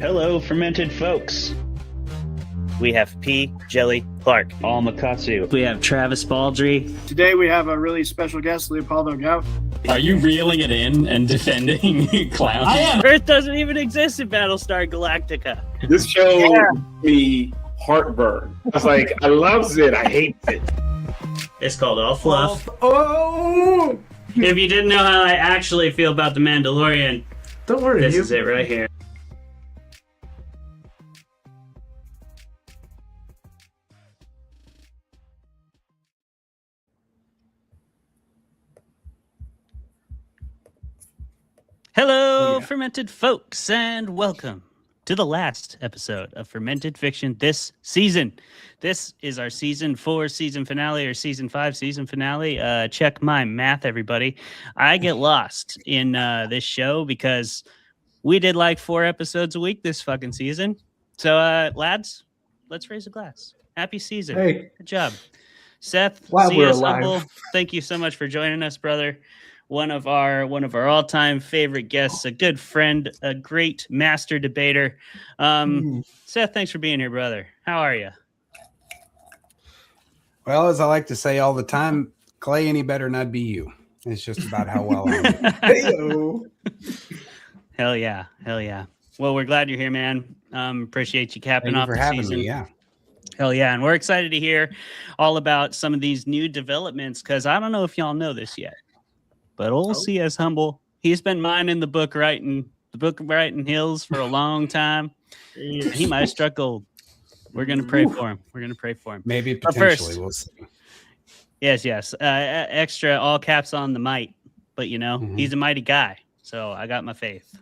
Hello, Fermented Folks. We have P. Jelly Clark. All Makatsu. We have Travis Baldry. Today we have a really special guest, Leopoldo Gout. Are you reeling it in and defending clowns? I am. Earth doesn't even exist in Battlestar Galactica. This show gave me heartburn. I was like, I loves it, I hate it. It's called All Fluff. Oh! If you didn't know how I actually feel about The Mandalorian, Don't worry. this is it right here. Hello, Fermented Folks, and welcome to the last episode of Fermented Fiction this season. This is our season 4 season finale, or season 5 season finale. Check my math, everybody. I get lost in this show because we did like 4 episodes a week this fucking season. So, lads, let's raise a glass. Happy season. Hey. Good job. Seth, Glad we're CS alive. Humble, thank you so much for joining us, brother. One of our all-time favorite guests, a good friend, a great master debater. Seth, thanks for being here, brother. How are you? Well, as I like to say all the time, Clay, any better than I'd be you. It's just about how well I'm. Hell yeah. Hell yeah. Well, we're glad you're here, man. Appreciate you capping Thank off you for the having season. me. Yeah. Hell yeah. And we're excited to hear all about some of these new developments, because I don't know if y'all know this yet, but old CS Humble, he's been mining the book writing hills for a long time. He might have struck gold. We're going to pray for him. Maybe But potentially. first, We'll see. Yes. Extra all caps on the might, but he's a mighty guy. So I got my faith.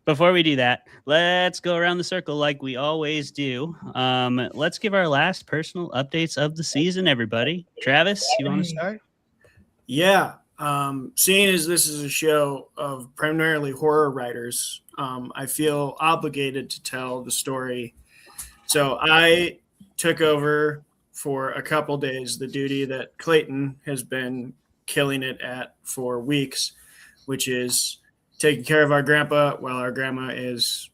Before we do that, let's go around the circle like we always do. Let's give our last personal updates of the season, everybody. Travis, you want to start? Yeah. Seeing as this is a show of primarily horror writers, I feel obligated to tell the story. So I took over for a couple days the duty that Clayton has been killing it at for weeks, which is taking care of our grandpa while our grandma is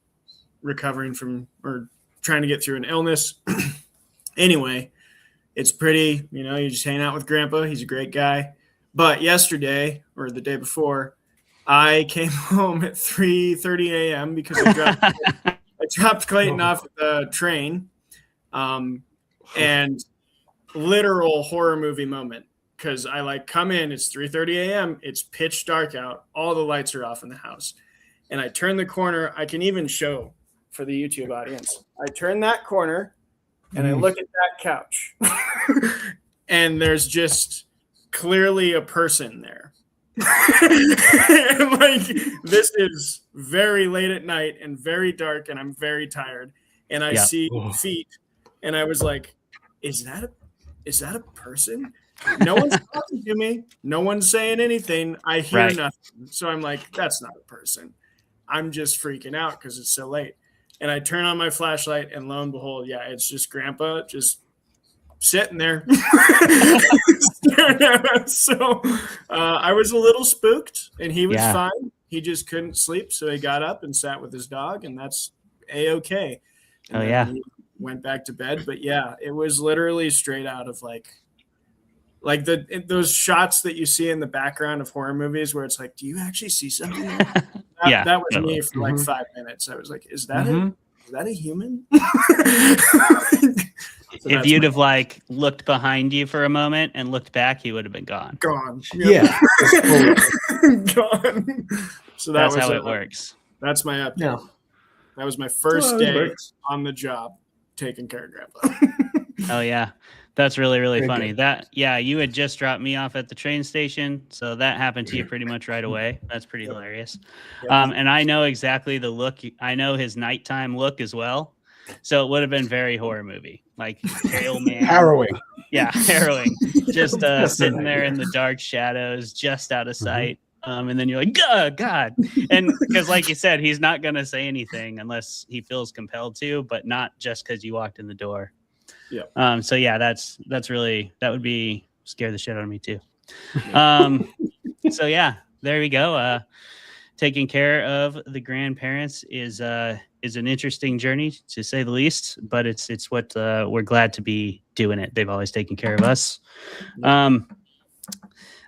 recovering from or trying to get through an illness. Anyway, it's pretty, you just hang out with grandpa. He's a great guy. But yesterday, or the day before, I came home at 3:30 a.m. because I dropped Clayton off at the train. And literal horror movie moment, because I come in, it's 3:30 a.m., it's pitch dark out, all the lights are off in the house. And I turn the corner, I can even show for the YouTube audience. I turn that corner and I look at that couch. And there's just clearly a person there. This is very late at night and very dark, and I'm very tired, and I see feet, and I was like, is that a person? No one's talking to me, no one's saying anything, I hear nothing. So I'm like, that's not a person. I'm just freaking out because it's so late. And I turn on my flashlight, and lo and behold, it's just grandpa just sitting there. So I was a little spooked, and he was fine. He just couldn't sleep, so he got up and sat with his dog, and that's a-okay. And he went back to bed. But it was literally straight out of like those shots that you see in the background of horror movies where it's like, do you actually see something? That was me for 5 minutes. I was like, is that a human? So if you'd have looked behind you for a moment and looked back, he would have been gone. Gone. Yeah. Gone. So that's how it works. That's my update. Yeah. That was my first day on the job taking care of grandpa. Oh yeah. That's really, really funny. Good. You had just dropped me off at the train station, so that happened to you pretty much right away. That's pretty hilarious. And I know exactly the look. I know his nighttime look as well. So it would have been very horror movie, like pale man. Harrowing. Yeah, harrowing. Just sitting there in the dark shadows, just out of sight. And then you're like, God. And because like you said, he's not going to say anything unless he feels compelled to, but not just because you walked in the door. Yeah. So that's really, that would be scare the shit out of me too. So yeah, there we go. Taking care of the grandparents is is an interesting journey to say the least, but it's what we're glad to be doing it. They've always taken care of us.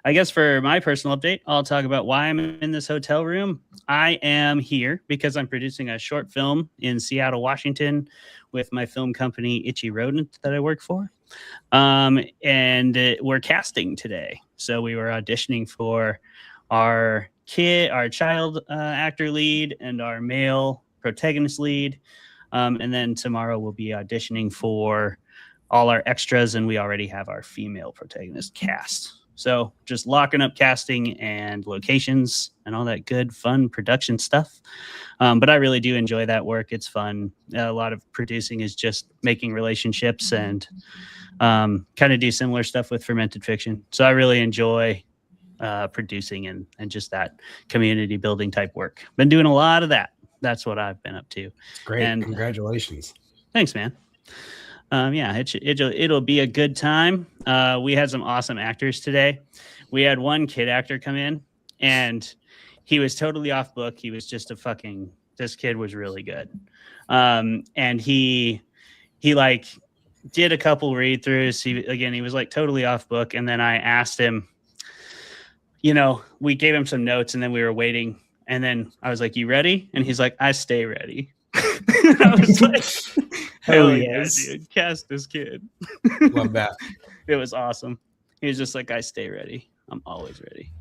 I guess for my personal update, I'll talk about why I'm in this hotel room. I am here because I'm producing a short film in Seattle, Washington with my film company, Itchy Rodent, that I work for. And we're casting today. So we were auditioning for our child actor lead and our male protagonist lead. And then tomorrow we'll be auditioning for all our extras, and we already have our female protagonist cast. So just locking up casting and locations and all that good, fun production stuff. But I really do enjoy that work. It's fun. A lot of producing is just making relationships and kind of do similar stuff with Fermented Fiction. So I really enjoy producing and just that community building type work. Been doing a lot of that. That's what I've been up to. Great. And Congratulations. Thanks, man. It'll be a good time. We had some awesome actors today. We had one kid actor come in, and he was totally off book. He was just this kid was really good. And he like did a couple read throughs. He was like totally off book. And then I asked him, we gave him some notes, and then we were waiting. And then I was like, "You ready?" And he's like, "I stay ready." And I was like, hell yes, dude, cast this kid. Love that. It was awesome. He was just like, "I stay ready. I'm always ready."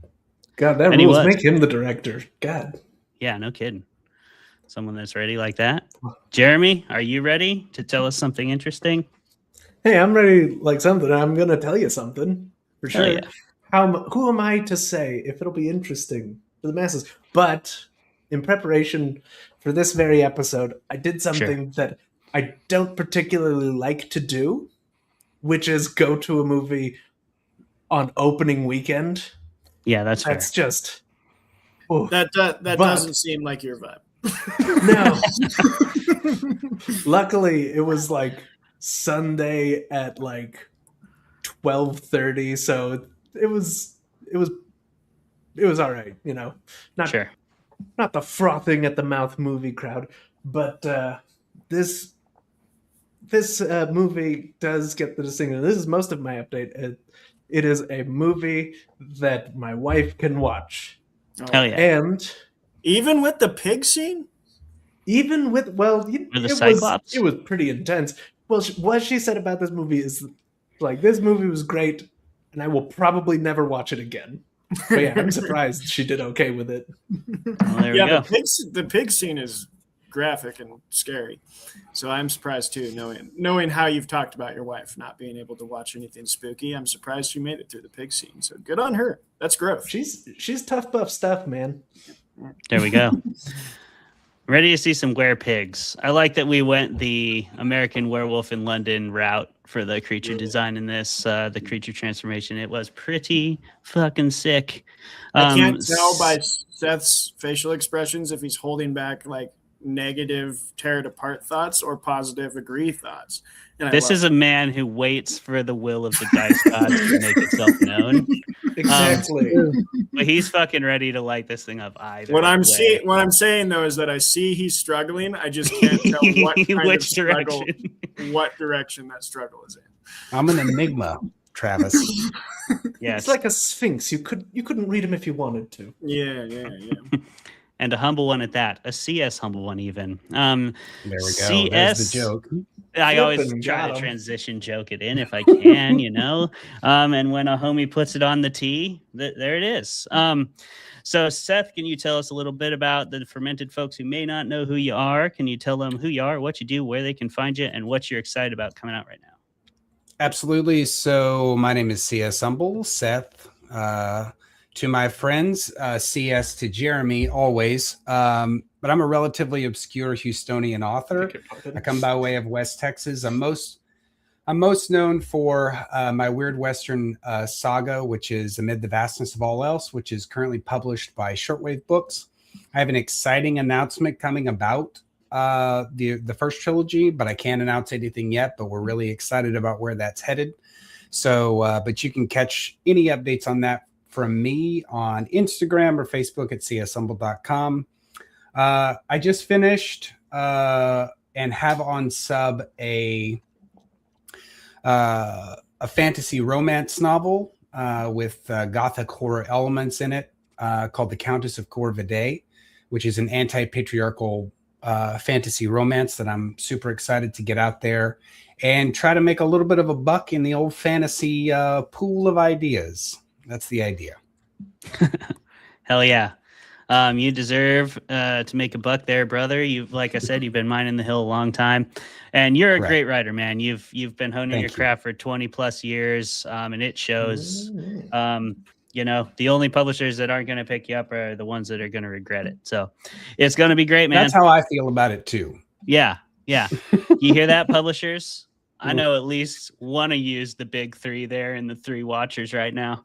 God, that rules. Make him the director. God. Yeah, no kidding. Someone that's ready like that. Jeremy, are you ready to tell us something interesting? Hey, I'm ready like something. I'm going to tell you something for sure. Yeah. Who am I to say if it'll be interesting to the masses? But in preparation for this very episode, I did something that I don't particularly like to do, which is go to a movie on opening weekend. Yeah, that's fair. Just that doesn't seem like your vibe. No. Luckily, it was like Sunday at like 12:30, so it was all right, not the frothing at the mouth movie crowd, but this movie does get the distinction. This is most of my update. It is a movie that my wife can watch. Hell yeah! And even with the pig scene, Cyclops, it was pretty intense. Well, what she said about this movie is like, this movie was great, and I will probably never watch it again. But yeah, I'm surprised she did okay with it. Well, there we go. The pig scene is graphic and scary, so I'm surprised too. Knowing how you've talked about your wife not being able to watch anything spooky, I'm surprised she made it through the pig scene. So good on her. That's growth. She's tough buff stuff, man. There we go. Ready to see some pigs. I like that we went the American Werewolf in London route for the creature design in this, the creature transformation. It was pretty fucking sick. I can't tell by Seth's facial expressions if he's holding back like negative tear it apart thoughts or positive agree thoughts. And this is a man who waits for the will of the dice gods to make itself known. Exactly. But he's fucking ready to light this thing up either. What I'm saying though is that I see he's struggling. I just can't tell what direction that struggle is in. I'm an enigma, Travis. Yes. It's like a sphinx. You couldn't read him if you wanted to. Yeah. And a humble one at that. A CS humble one even. There we go. CS, there's the joke. I always try to transition joke it in if I can, and when a homie puts it on the tee, there it is. So Seth, can you tell us a little bit about the Fermented Folks who may not know who you are? Can you tell them who you are, what you do, where they can find you, and what you're excited about coming out right now? Absolutely. So my name is CS Humble, Seth. To my friends, CS to Jeremy, always. But I'm a relatively obscure Houstonian author. I come by way of West Texas. I'm most known for my Weird Western saga, which is Amid the Vastness of All Else, which is currently published by Shortwave Books. I have an exciting announcement coming about the first trilogy, but I can't announce anything yet, but we're really excited about where that's headed. So, but you can catch any updates on that from me on Instagram or Facebook at cshumble.com. I just finished and have on sub a fantasy romance novel with gothic horror elements in it called The Countess of Corvidae, which is an anti-patriarchal fantasy romance that I'm super excited to get out there and try to make a little bit of a buck in the old fantasy pool of ideas. That's the idea. Hell yeah. You deserve to make a buck there, brother. Like I said, you've been mining the hill a long time, and you're a great writer, man. You've been honing your craft for 20 plus years, and it shows. The only publishers that aren't going to pick you up are the ones that are going to regret it. So it's going to be great, man. That's how I feel about it too. Yeah. You hear that, publishers? I know at least one of you is the big three there and the three watchers right now.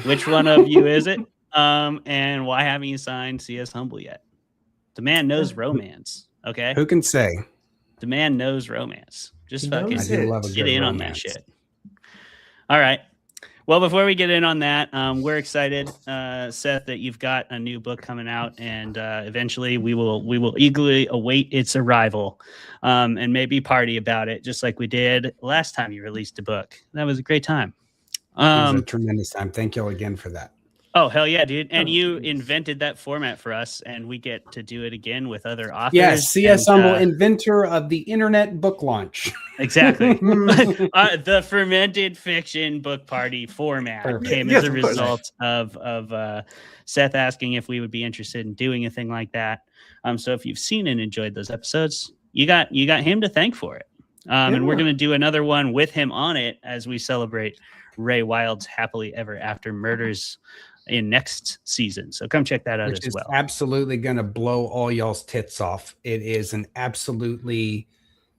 Which one of you is it? And why haven't you signed C.S. Humble yet? The man knows romance. Okay. Who can say? The man knows romance. Just fucking get in on that shit. All right. Well, before we get in on that, we're excited, Seth, that you've got a new book coming out, and eventually we will eagerly await its arrival, and maybe party about it, just like we did last time you released a book. That was a great time. It was a tremendous time. Thank you all again for that. Oh, hell yeah, dude. And you invented that format for us, and we get to do it again with other authors. Yes, C.S. Humble, inventor of the internet book launch. Exactly. The fermented fiction book party format came as a result of Seth asking if we would be interested in doing a thing like that. So if you've seen and enjoyed those episodes, you got him to thank for it. And we're going to do another one with him on it as we celebrate Ray Wild's Happily Ever After Murders in next season. So come check that out as well. Absolutely going to blow all y'all's tits off. It is an absolutely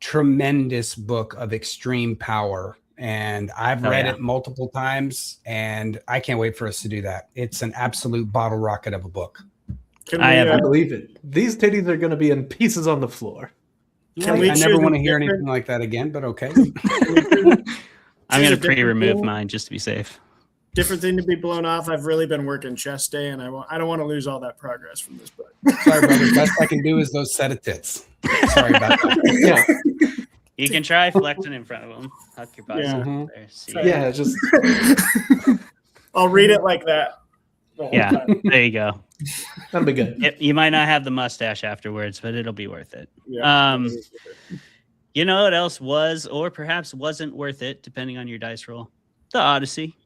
tremendous book of extreme power. And I've read it multiple times, and I can't wait for us to do that. It's an absolute bottle rocket of a book. I believe it. These titties are going to be in pieces on the floor. I never want to hear anything like that again, but okay. I'm going to pre-remove mine just to be safe. Different thing to be blown off. I've really been working chest day, and I don't want to lose all that progress from this book. Sorry, brother. Best I can do is those set of tits. Sorry about that. Yeah. You can try flexing in front of them. Huck your bicep there. See just. I'll read it like that. Yeah, there you go. That'll be good. You might not have the mustache afterwards, but it'll be worth it. Yeah. You know what else was, or perhaps wasn't worth it, depending on your dice roll? The Odyssey.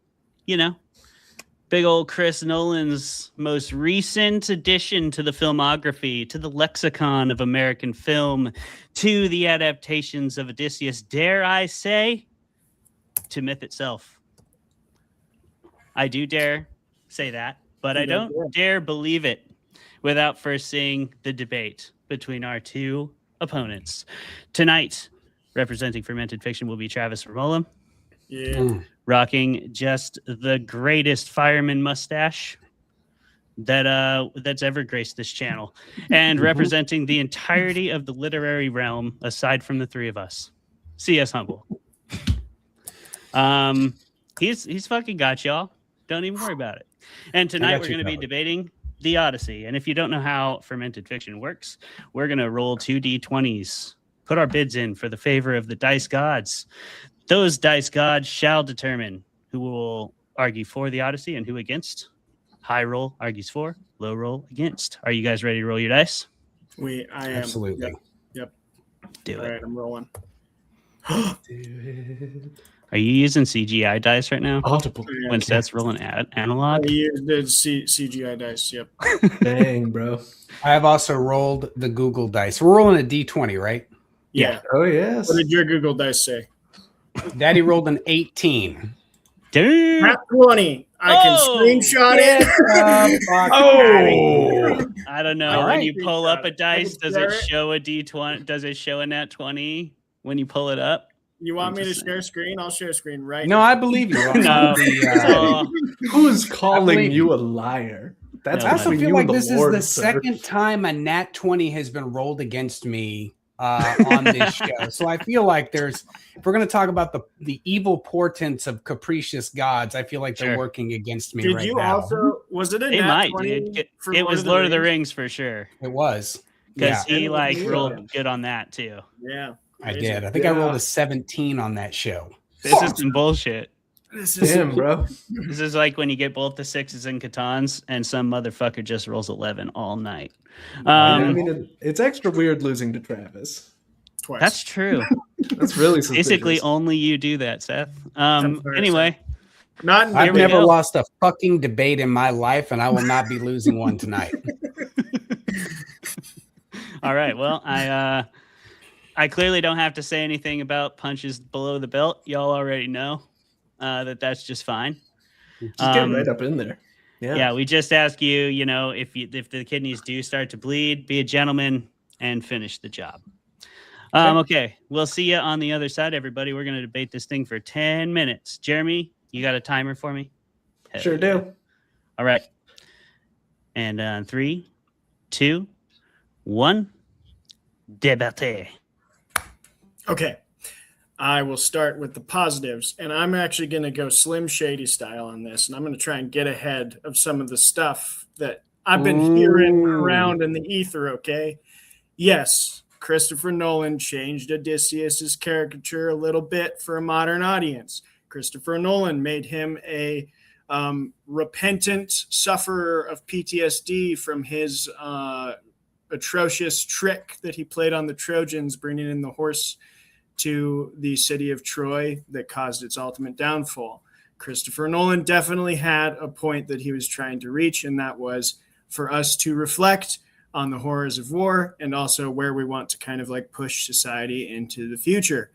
Big old Chris Nolan's most recent addition to the filmography, to the lexicon of American film, to the adaptations of Odysseus, dare I say, to myth itself. I do dare say that, but I don't dare believe it without first seeing the debate between our two opponents. Tonight, representing Fermented Fiction will be Travis Vermola. Yeah. Rocking just the greatest fireman mustache that's ever graced this channel, and representing the entirety of the literary realm aside from the three of us, C.S. Humble. He's fucking got y'all. Don't even worry about it. And tonight we're going to be debating the Odyssey. And if you don't know how Fermented Fiction works, we're going to roll 2d20s, put our bids in for the favor of the dice gods. Those dice gods shall determine who will argue for the Odyssey and who against. High roll argues for, low roll against. Are you guys ready to roll your dice? I am. Absolutely. Yep. Do it. All right, I'm rolling. Are you using CGI dice right now? Audible. When Seth's rolling analog? I used the CGI dice, yep. Dang, bro. I have also rolled the Google dice. We're rolling a D20, right? Yeah. Oh, yes. What did your Google dice say? Daddy rolled an 18. Dude. Not 20. I can screenshot it. I don't know. When you pull up a dice, does it show a D20? Does it show a nat 20 when you pull it up? You want me to share screen? I'll share screen right now. I believe you. Who's calling you a liar? I also feel like this is the second time a nat 20 has been rolled against me on this show. So I feel like if we're going to talk about the evil portents of capricious gods, I feel like they're working against me right now. Was it a They nat might, 20 dude. It was Lord of the Rings for sure. It was. because Yeah. he like Yeah. rolled good on that too. Yeah. I Crazy. did. I think I rolled a 17 on that show. This is some bullshit. This is Damn, bro. This is like when you get both the 6s in Catans and some motherfucker just rolls 11 all night. I mean, it's extra weird losing to Travis. twice. That's true. That's really suspicious. Basically, only you do that, Seth. Anyway, not in I've we never go. lost a fucking debate in my life, and I will not be losing one tonight. all right. Well, I clearly don't have to say anything about punches below the belt. Y'all already know that's just fine. Just get right up in there. Yeah, we just ask you, if the kidneys do start to bleed, be a gentleman and finish the job. Okay, we'll see you on the other side, everybody. We're going to debate this thing for 10 minutes. Jeremy, you got a timer for me? Sure do. All right. And 3, 2, 1, debate. Okay. I will start with the positives, and I'm actually going to go Slim Shady style on this, and I'm going to try and get ahead of some of the stuff that I've been hearing around in the ether, okay? Yes, Christopher Nolan changed Odysseus's caricature a little bit for a modern audience. Christopher Nolan made him a repentant sufferer of PTSD from his atrocious trick that he played on the Trojans, bringing in the horse to the city of Troy that caused its ultimate downfall. Christopher Nolan definitely had a point that he was trying to reach, and that was for us to reflect on the horrors of war and also where we want to kind of like push society into the future.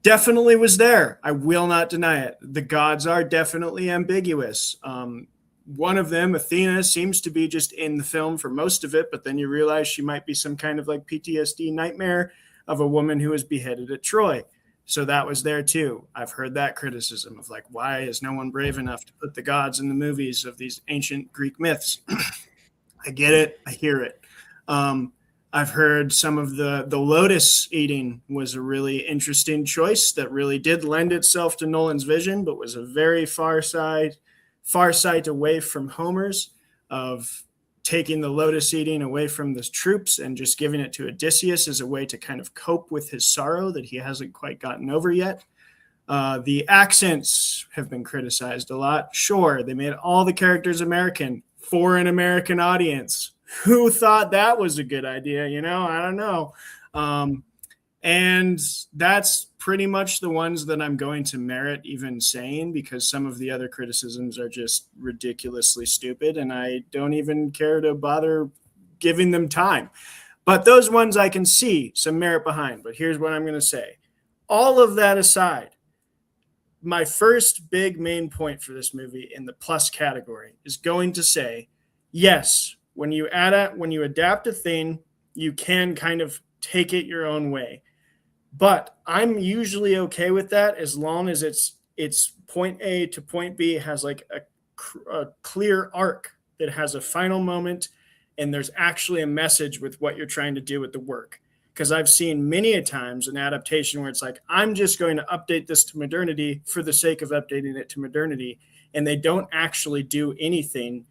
Definitely was there. I will not deny it. The gods are definitely ambiguous. One of them, Athena, seems to be just in the film for most of it, but then you realize she might be some kind of like PTSD nightmare of a woman who was beheaded at Troy. So that was there too. I've heard that criticism of like, why is no one brave enough to put the gods in the movies of these ancient Greek myths? I get it. I hear it. I've heard some of the lotus eating was a really interesting choice that really did lend itself to Nolan's vision, but was a very far sight away from Homer's, of taking the lotus eating away from the troops and just giving it to Odysseus as a way to kind of cope with his sorrow that he hasn't quite gotten over yet. The accents have been criticized a lot. Sure, they made all the characters American for an American audience. Who thought that was a good idea? I don't know. And that's pretty much the ones that I'm going to merit even saying, because some of the other criticisms are just ridiculously stupid and I don't even care to bother giving them time. But those ones I can see some merit behind. But here's what I'm going to say. All of that aside, my first big main point for this movie in the plus category is going to say, yes, when you adapt a thing, you can kind of take it your own way. But I'm usually okay with that as long as it's point A to point B has like a clear arc that has a final moment and there's actually a message with what you're trying to do with the work. Because I've seen many a times an adaptation where it's like, I'm just going to update this to modernity for the sake of updating it to modernity. And they don't actually do anything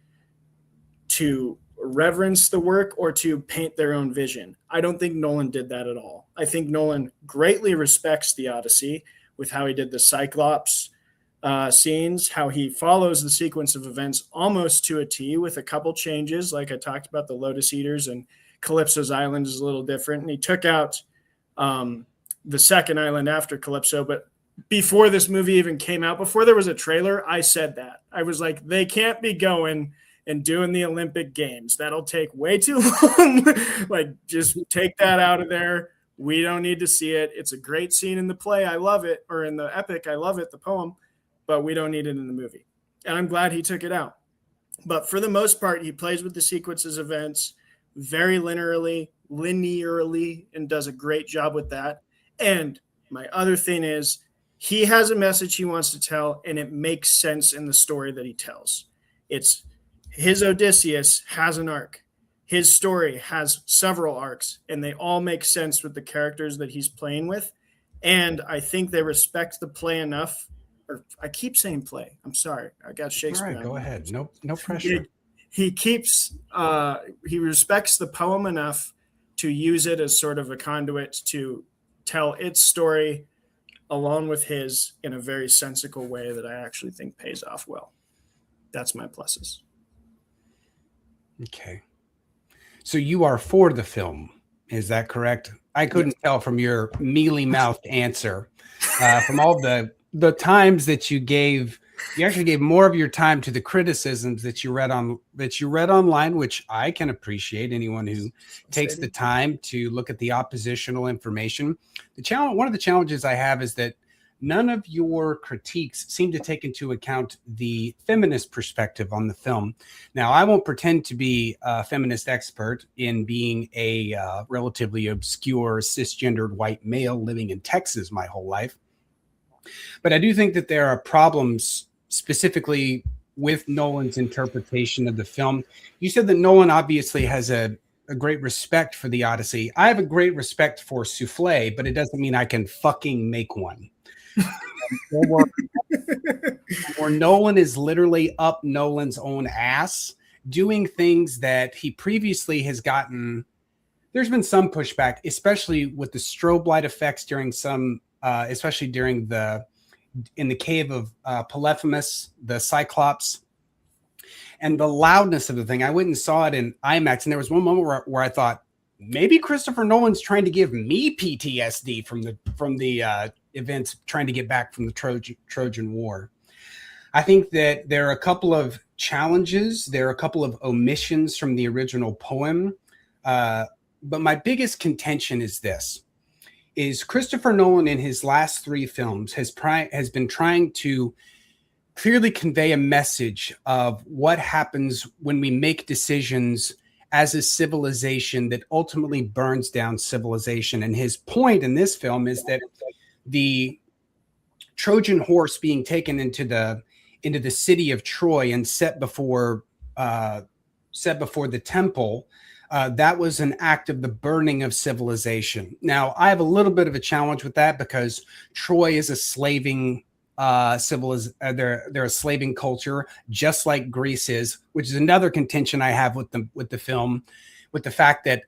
to reverence the work or to paint their own vision. I don't think Nolan did that at all. I think Nolan greatly respects the Odyssey with how he did the Cyclops scenes, how he follows the sequence of events almost to a T with a couple changes. Like I talked about, the Lotus Eaters and Calypso's island is a little different. And he took out the second island after Calypso. But before this movie even came out, before there was a trailer, I said that. I was like, they can't be going and doing the Olympic Games. That'll take way too long. Like, just take that out of there. We don't need to see it. It's a great scene in the play. I love it. Or in the epic. I love it, the poem. But we don't need it in the movie. And I'm glad he took it out. But for the most part, he plays with the sequences of events very linearly, and does a great job with that. And my other thing is, he has a message he wants to tell, and it makes sense in the story that he tells. It's his Odysseus has an arc. His story has several arcs, and they all make sense with the characters that he's playing with. And I think they respect the play enough. Or I keep saying play. I'm sorry. I got Shakespeare. All right, go ahead. No pressure. He respects the poem enough to use it as sort of a conduit to tell its story along with his in a very sensical way that I actually think pays off well. That's my pluses. Okay. So you are for the film. Is that correct? I couldn't tell from your mealy-mouthed answer. From all the times that you gave, you actually gave more of your time to the criticisms that you read online, which I can appreciate. Anyone who takes the time to look at the oppositional information. One of the challenges I have is that none of your critiques seem to take into account the feminist perspective on the film. Now, I won't pretend to be a feminist expert in being a relatively obscure cisgendered white male living in Texas my whole life. But I do think that there are problems specifically with Nolan's interpretation of the film. You said that Nolan obviously has a great respect for the Odyssey. I have a great respect for souffle, but it doesn't mean I can fucking make one. Or Nolan is literally up Nolan's own ass doing things that he previously has gotten. There's been some pushback, especially with the strobe light effects during especially during in the cave of Polyphemus, the Cyclops, and the loudness of the thing. I went and saw it in IMAX, and there was one moment where I thought, maybe Christopher Nolan's trying to give me PTSD from the events, trying to get back from the Trojan War. I think that there are a couple of challenges. There are a couple of omissions from the original poem. But my biggest contention is this. Is Christopher Nolan in his last three films has been trying to clearly convey a message of what happens when we make decisions as a civilization that ultimately burns down civilization. And his point in this film is that the Trojan horse being taken into the city of Troy and set before the temple, that was an act of the burning of civilization. Now, I have a little bit of a challenge with that because Troy is a slaving they're a slaving culture, just like Greece is, which is another contention I have with the film, with the fact that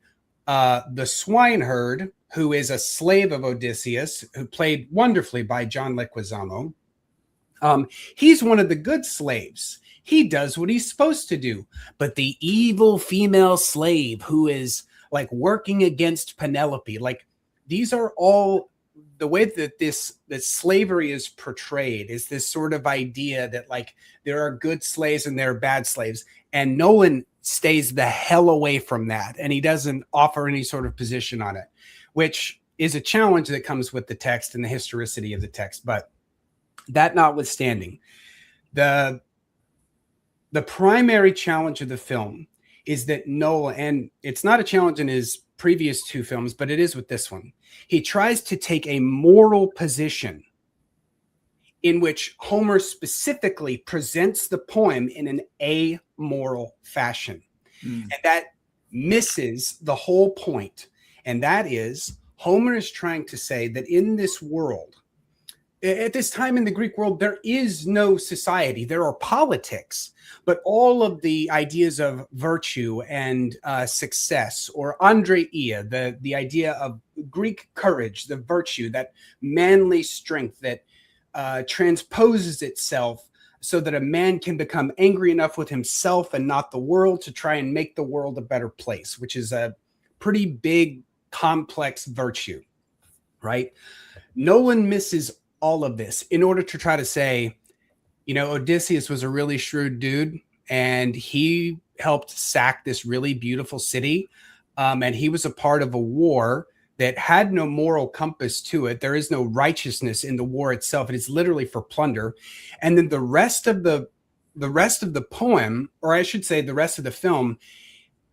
the swineherd, who is a slave of Odysseus, who played wonderfully by John Leguizamo, he's one of the good slaves. He does what he's supposed to do. But the evil female slave who is like working against Penelope, like these are all the way that slavery is portrayed is this sort of idea that like there are good slaves and there are bad slaves. And Nolan stays the hell away from that. And he doesn't offer any sort of position on it, which is a challenge that comes with the text and the historicity of the text. But that notwithstanding, the primary challenge of the film is that Nolan, and it's not a challenge in his previous two films, but it is with this one. He tries to take a moral position in which Homer specifically presents the poem in an amoral fashion. And that misses the whole point. And that is Homer is trying to say that in this world, at this time in the Greek world, there is no society. There are politics, but all of the ideas of virtue and success, or andreia, the idea of Greek courage, the virtue, that manly strength that transposes itself so that a man can become angry enough with himself and not the world to try and make the world a better place, which is a pretty big, complex virtue, right? Nolan misses all of this in order to try to say, you know, Odysseus was a really shrewd dude and he helped sack this really beautiful city. And he was a part of a war that had no moral compass to it. There is no righteousness in the war itself. It is literally for plunder. And then the rest of the poem, or I should say the rest of the film,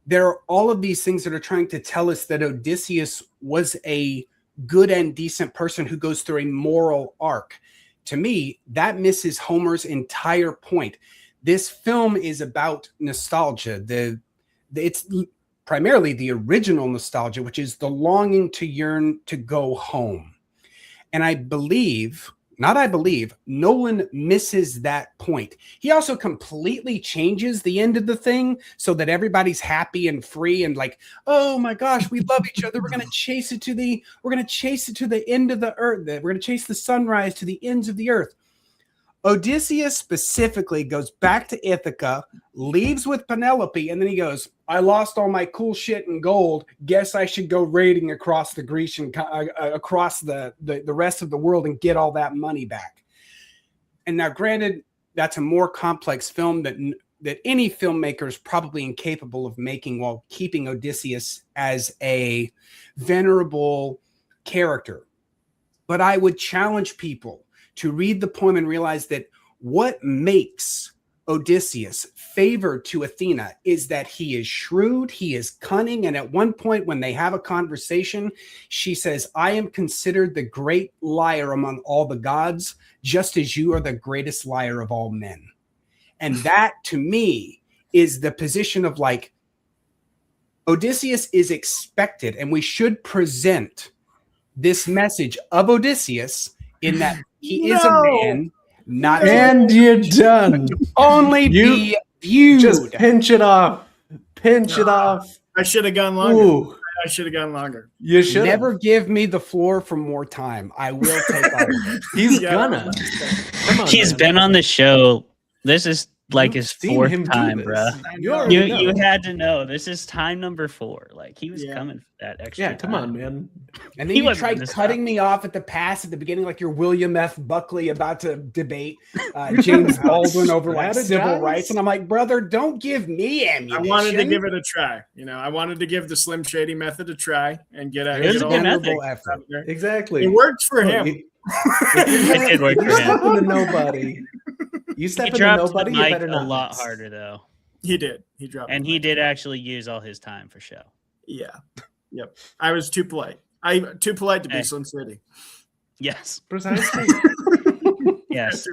there are all of these things that are trying to tell us that Odysseus was a good and decent person who goes through a moral arc. To me, that misses Homer's entire point. This film is about nostalgia. It's primarily the original nostalgia, which is the longing to yearn to go home. And I believe, not I believe, Nolan misses that point. He also completely changes the end of the thing so that everybody's happy and free and like, oh my gosh, we love each other. We're gonna chase it to the end of the earth. We're gonna chase the sunrise to the ends of the earth. Odysseus specifically goes back to Ithaca, leaves with Penelope, and then he goes, I lost all my cool shit and gold. Guess I should go raiding across the Grecian, across the rest of the world and get all that money back. And now, granted, that's a more complex film that any filmmaker is probably incapable of making while keeping Odysseus as a venerable character. But I would challenge people to read the poem and realize that what makes Odysseus favored to Athena is that he is shrewd, he is cunning, and at one point when they have a conversation, she says, I am considered the great liar among all the gods, just as you are the greatest liar of all men. And that, to me, is the position of like, Odysseus is expected, and we should present this message of Odysseus in that he is a man, not And you're done. only be viewed. Just pinch it off. Pinch it off. I should have gone longer. Ooh, I should have gone longer. you should Never give me the floor for more time. I will take all of it. He's Yeah. gonna. Come on, He's man. been on the show. This is like You've his seen fourth him do time, this. bruh. You already You know. you had to know. This is time number 4. Like he was Yeah. coming for that extra. Yeah, come time. on, man. And then He you wasn't tried gonna cutting stop. me off at the pass at the beginning, like you're William F. Buckley about to debate James Baldwin over like civil Strategize? rights. And I'm like, brother, don't give me I ammunition. wanted to give it a try. I wanted to give the Slim Shady method a try and get It was It's a a good venerable method. effort. Exactly. It worked for Look, him. It did work You for him. step into nobody. You He step into dropped nobody. the You mic better a not lot miss. harder though, He did. He dropped and the he mic. did actually use all his time for show. Yeah. Yep. I was too polite. I'm too polite to be Hey. Slim Shady. Yes, Precisely. yes,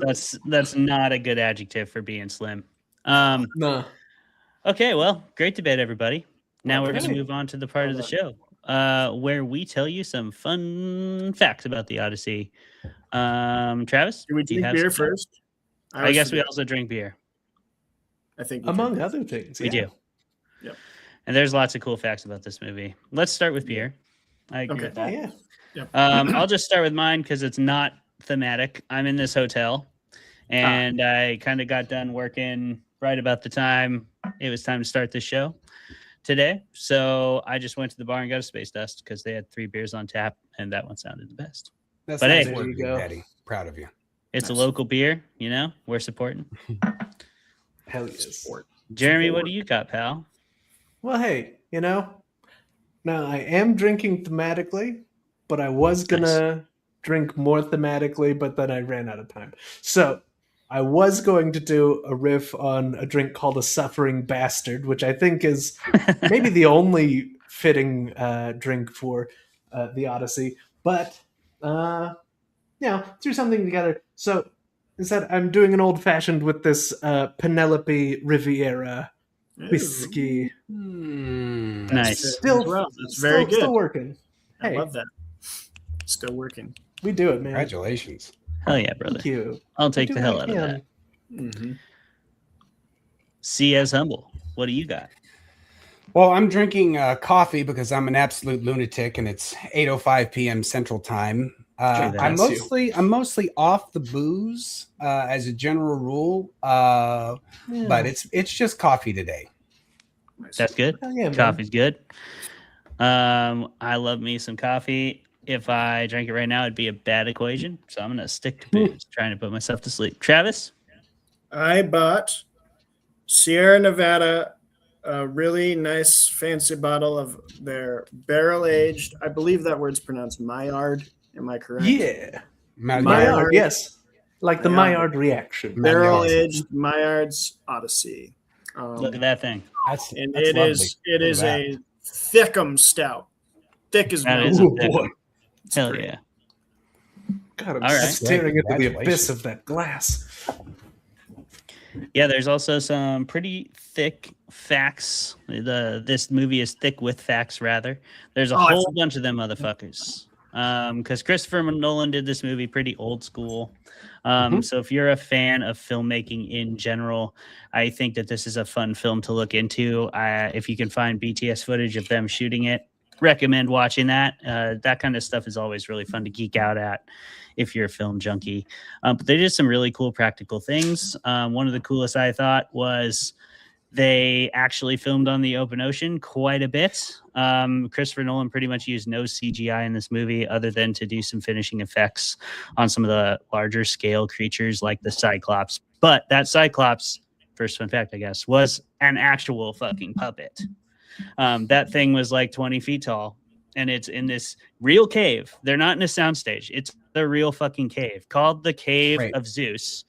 that's not a good adjective for being slim. Nah. Okay, well, great debate, everybody. Now we're going to Okay. move on to the part of the show where we tell you some fun facts about the Odyssey. Travis, Do we do you drink have beer some? first? I guess we also drink beer. I think we Among drink other things. We yeah. do. Yep. And there's lots of cool facts about this movie. Let's start with beer. I agree Okay. with Oh, that. yeah. I'll just start with mine because it's not thematic. I'm in this hotel, and I kind of got done working right about the time it was time to start this show today. So I just went to the bar and got a Space Dust because they had 3 beers on tap, and that one sounded the best. That's But nice hey, work, there you go. Daddy. Proud of you. It's Nice. a local beer, we're supporting. Hell yes. Jeremy, what do you got, pal? Well, hey, now I am drinking thematically, but I was gonna drink more thematically, but then I ran out of time. So I was going to do a riff on a drink called a Suffering Bastard, which I think is maybe the only fitting drink for the Odyssey. But threw something together. So instead, I'm doing an old fashioned with this Penelope Riviera whiskey. Nice. Still, That's very good. Still working. I Hey, love that. Still working. we do it, man. Congratulations. Hell yeah, brother. Thank you. I'll take I the do hell what out I of can. that. Mm-hmm. C as humble. What do you got? Well, I'm drinking coffee because I'm an absolute lunatic, and it's 8:05 p.m. Central Time. I'm That's you. mostly off the booze as a general rule, but it's just coffee today. That's good. Hell yeah, man. Coffee's good. I love me some coffee. If I drank it right now, it'd be a bad equation. So I'm gonna stick to booze, trying to put myself to sleep. Travis, I bought Sierra Nevada a really nice fancy bottle of their barrel aged. I believe that word's pronounced Maillard. Am I correct? Yeah. Maillard. Maillard, yes. Like the Maillard. Maillard reaction. Barrel Maillard. aged Maillard's Odyssey. look at that thing. And That's it lovely. is Look at a that. thickum stout. Thick as That milk. is a Ooh, thick boy. one. Hell great. yeah. God, I'm All right. staring into the Congratulations. abyss of that glass. Yeah, there's also some pretty thick facts. This movie is thick with facts, rather. There's a Oh, I whole bunch of them motherfuckers. because Christopher Nolan did this movie pretty old school. So if you're a fan of filmmaking in general, I think that this is a fun film to look into. If you can find BTS footage of them shooting it, recommend watching that. That kind of stuff is always really fun to geek out at if you're a film junkie. But they did some really cool practical things. One of the coolest I thought was they actually filmed on the open ocean quite a bit. Christopher Nolan pretty much used no CGI in this movie other than to do some finishing effects on some of the larger scale creatures like the Cyclops. But that Cyclops, first fun fact, I guess, was an actual fucking puppet. That thing was like 20 feet tall, and it's in this real cave. They're not in a soundstage. It's the real fucking cave called the Cave of Zeus.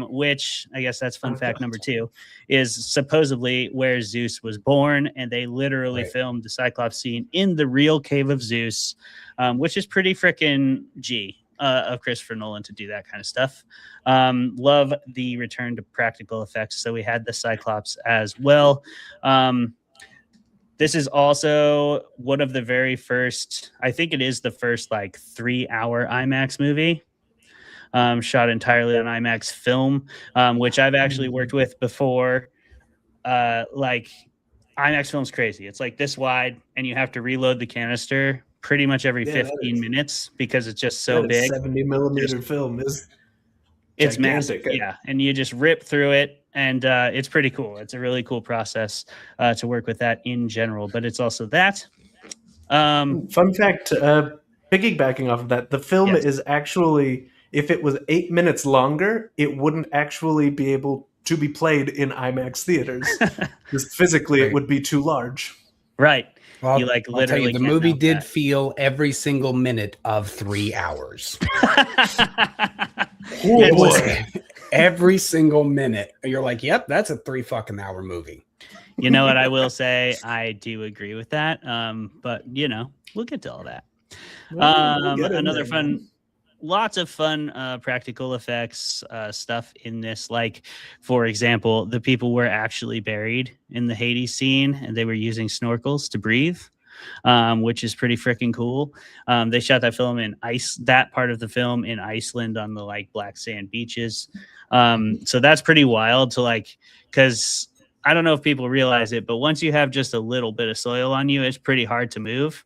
Which I guess that's fun fact number 2 is supposedly where Zeus was born, and they literally filmed the Cyclops scene in the real cave of Zeus, which is pretty freaking G of Christopher Nolan to do that kind of stuff. Love the return to practical effects. So we had the Cyclops as well. This is also one of the very first, I think it is the first like 3-hour IMAX movie. Shot entirely on IMAX film, which I've actually worked with before. Like IMAX film's crazy. It's like this wide, and you have to reload the canister pretty much every 15 minutes because it's just so big. 70 millimeter film is it's massive, yeah. And you just rip through it, and it's pretty cool. It's a really cool process to work with that in general. But it's also that. Fun fact, piggybacking off of that, the film is actually. If it was 8 minutes longer, it wouldn't actually be able to be played in IMAX theaters. Because physically, it would be too large. Right. Well, you like literally the movie did feel every single minute of 3 hours. It was every single minute. You're like, yep, that's a 3 fucking hour movie. You know what I will say? I do agree with that. But you know, we'll get to all that. Another fun. Lots of fun practical effects stuff in this. Like, for example, the people were actually buried in the Hades scene, and they were using snorkels to breathe, which is pretty freaking cool. They shot that part of the film in Iceland on the like black sand beaches. So that's pretty wild to like, because I don't know if people realize it, but once you have just a little bit of soil on you, it's pretty hard to move.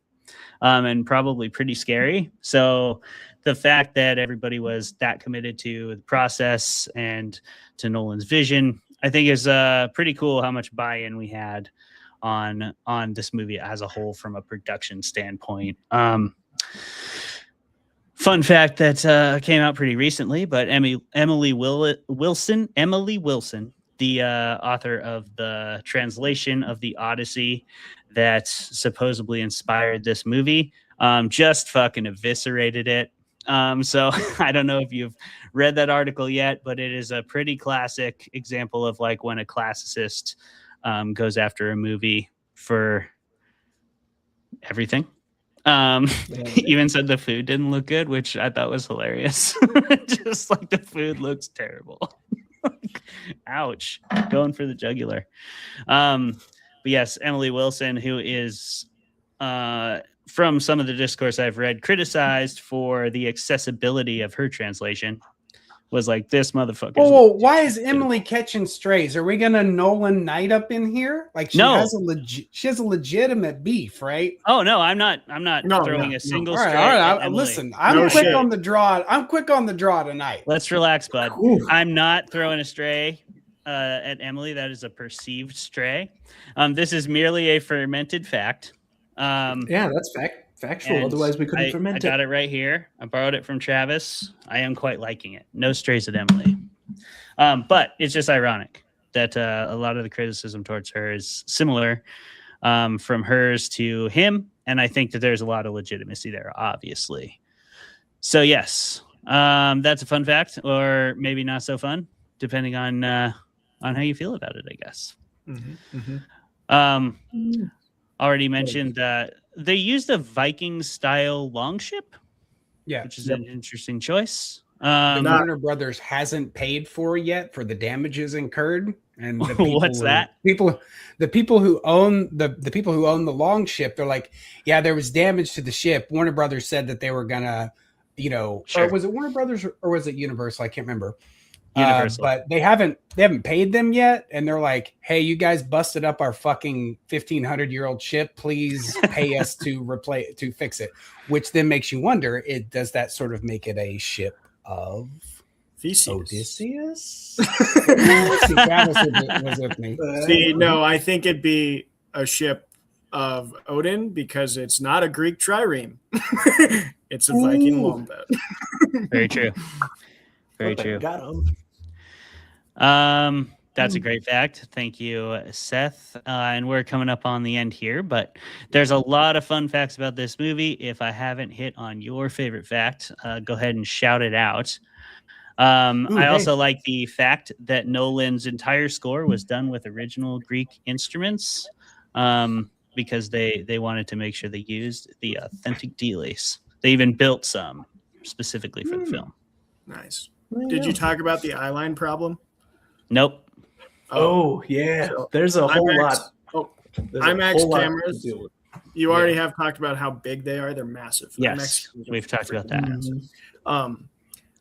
And probably pretty scary. So the fact that everybody was that committed to the process and to Nolan's vision, I think is pretty cool how much buy-in we had on this movie as a whole from a production standpoint. Fun fact that came out pretty recently, but Emily Wilson, the author of the translation of the Odyssey that supposedly inspired this movie, just fucking eviscerated it. So I don't know if you've read that article yet, but it is a pretty classic example of like when a classicist goes after a movie for everything. Even said the food didn't look good, which I thought was hilarious. Just like the food looks terrible. Ouch. Going for the jugular. But yes, Emily Wilson, who is from some of the discourse I've read, criticized for the accessibility of her translation, was like, this motherfucker. Whoa, why is Emily catching strays? Are we gonna Nolan Knight up in here? Like, she has a legitimate beef, right? Oh no, I'm not throwing a single stray. All right, listen, I'm quick on the draw. I'm quick on the draw tonight. Let's relax, bud. Ooh. I'm not throwing a stray at Emily. That is a perceived stray. This is merely a fermented fact. Yeah, that's factual. Otherwise, we couldn't ferment it. I got it right here. I borrowed it from Travis. I am quite liking it. No strays at Emily. But it's just ironic that a lot of the criticism towards her is similar from hers to him. And I think that there's a lot of legitimacy there, obviously. So, yes, that's a fun fact, or maybe not so fun, depending on how you feel about it, I guess. Already mentioned that they used a Viking-style longship, which is an interesting choice. Warner Brothers hasn't paid for yet for the damages incurred, and the people What's that? The people who own the Longship, they're like, yeah, there was damage to the ship. Warner Brothers said that they were gonna, or was it Warner Brothers or was it Universal? I can't remember. Universal. But they haven't paid them yet, and they're like, hey, you guys busted up our fucking 1,500-year-old ship. Please pay us to fix it. Which then makes you wonder, does that sort of make it a ship of Odysseus? Travis was with me. See, no, I think it'd be a ship of Odin because it's not a Greek trireme. It's a Viking longboat. Very true. Very true. Got him. That's a great fact. Thank you, Seth. And we're coming up on the end here, but there's a lot of fun facts about this movie. If I haven't hit on your favorite fact, go ahead and shout it out. I also like the fact that Nolan's entire score was done with original Greek instruments because they wanted to make sure they used the authentic delays. They even built some specifically for the film. Nice. Did you talk about the eyeline problem? Nope. Oh yeah, so there's a whole lot. IMAX cameras. You already have talked about how big they are. They're massive. Yes, we've talked about that.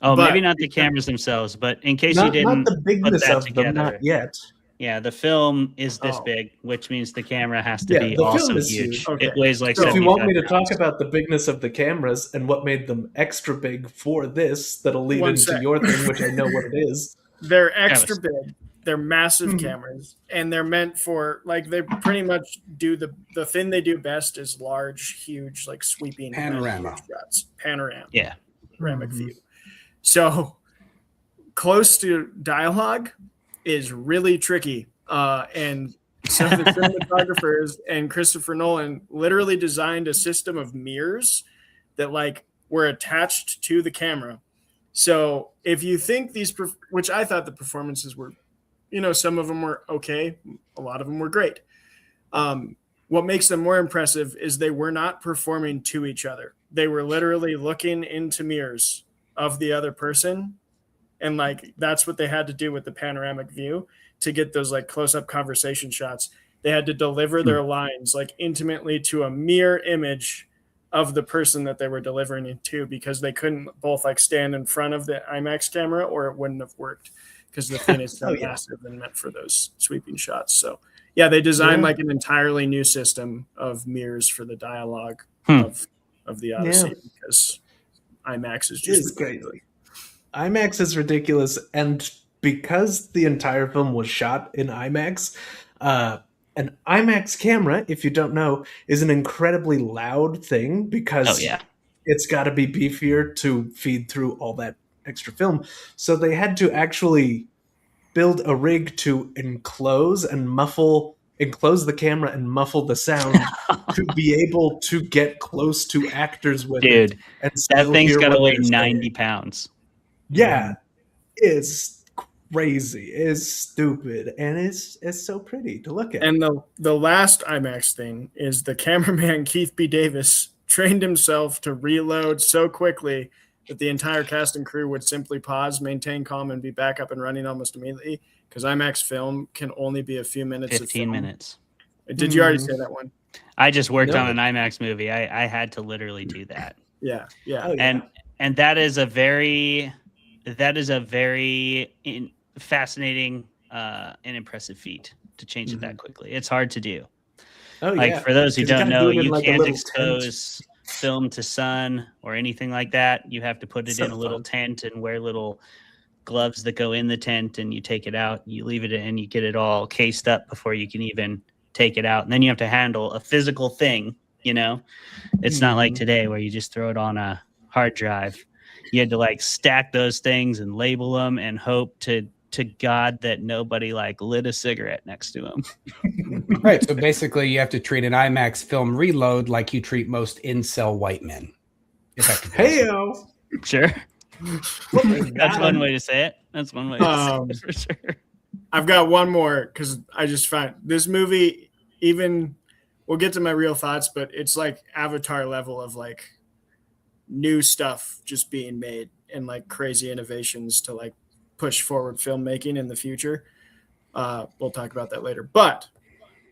But maybe not the cameras themselves, but in case you didn't not the bigness put that of together, them, not yet. Yeah, the film is this big, which means the camera has to be the also film is huge. Okay. It weighs like. So if you want me to 75 talk about the bigness of the cameras and what made them extra big for this, that'll lead into your thing, which I know what it is. They're extra big. They're massive cameras, and they're meant for they pretty much do the thing they do best is large, huge, sweeping panorama shots. Panoramic view. So close to dialogue is really tricky, and so the cinematographers and Christopher Nolan literally designed a system of mirrors that were attached to the camera. So if you think which I thought the performances were, some of them were okay, a lot of them were great. What makes them more impressive is they were not performing to each other. They were literally looking into mirrors of the other person. And that's what they had to do with the panoramic view to get those close-up conversation shots. They had to deliver their lines intimately to a mirror image of the person that they were delivering it to, because they couldn't both stand in front of the IMAX camera or it wouldn't have worked because the thing is so massive and meant for those sweeping shots. So yeah, they designed an entirely new system of mirrors for the dialogue of the Odyssey because IMAX is just crazy. IMAX is ridiculous, and because the entire film was shot in IMAX, an IMAX camera, if you don't know, is an incredibly loud thing because it's got to be beefier to feed through all that extra film. So they had to actually build a rig to enclose the camera and muffle the sound to be able to get close to actors with it. And that thing's got to weigh 90 pounds. Yeah, it's crazy, is stupid, and it's so pretty to look at. And the last IMAX thing is the cameraman Keith B. Davis trained himself to reload so quickly that the entire cast and crew would simply pause, maintain calm, and be back up and running almost immediately, because IMAX film can only be a few minutes. 15 minutes. Did you already say that one? I just worked on an IMAX movie. I had to literally do that. Yeah. And that is a very fascinating and impressive feat to change it that quickly. It's hard to do. For those who don't know, you can't expose film to sun or anything like that. You have to put it in a little tent and wear little gloves that go in the tent, and you take it out, you leave it in, you get it all cased up before you can even take it out. And then you have to handle a physical thing, It's not like today where you just throw it on a hard drive. You had to stack those things and label them and hope to God that nobody lit a cigarette next to them. Right. So basically you have to treat an IMAX film reload like you treat most incel white men. Hey-o. Sure. That's one way to say it. That's one way to say it for sure. I've got one more because I just find this movie, even we'll get to my real thoughts, but it's Avatar level of new stuff just being made. and like crazy innovations to like push forward filmmaking in the future. We'll talk about that later. But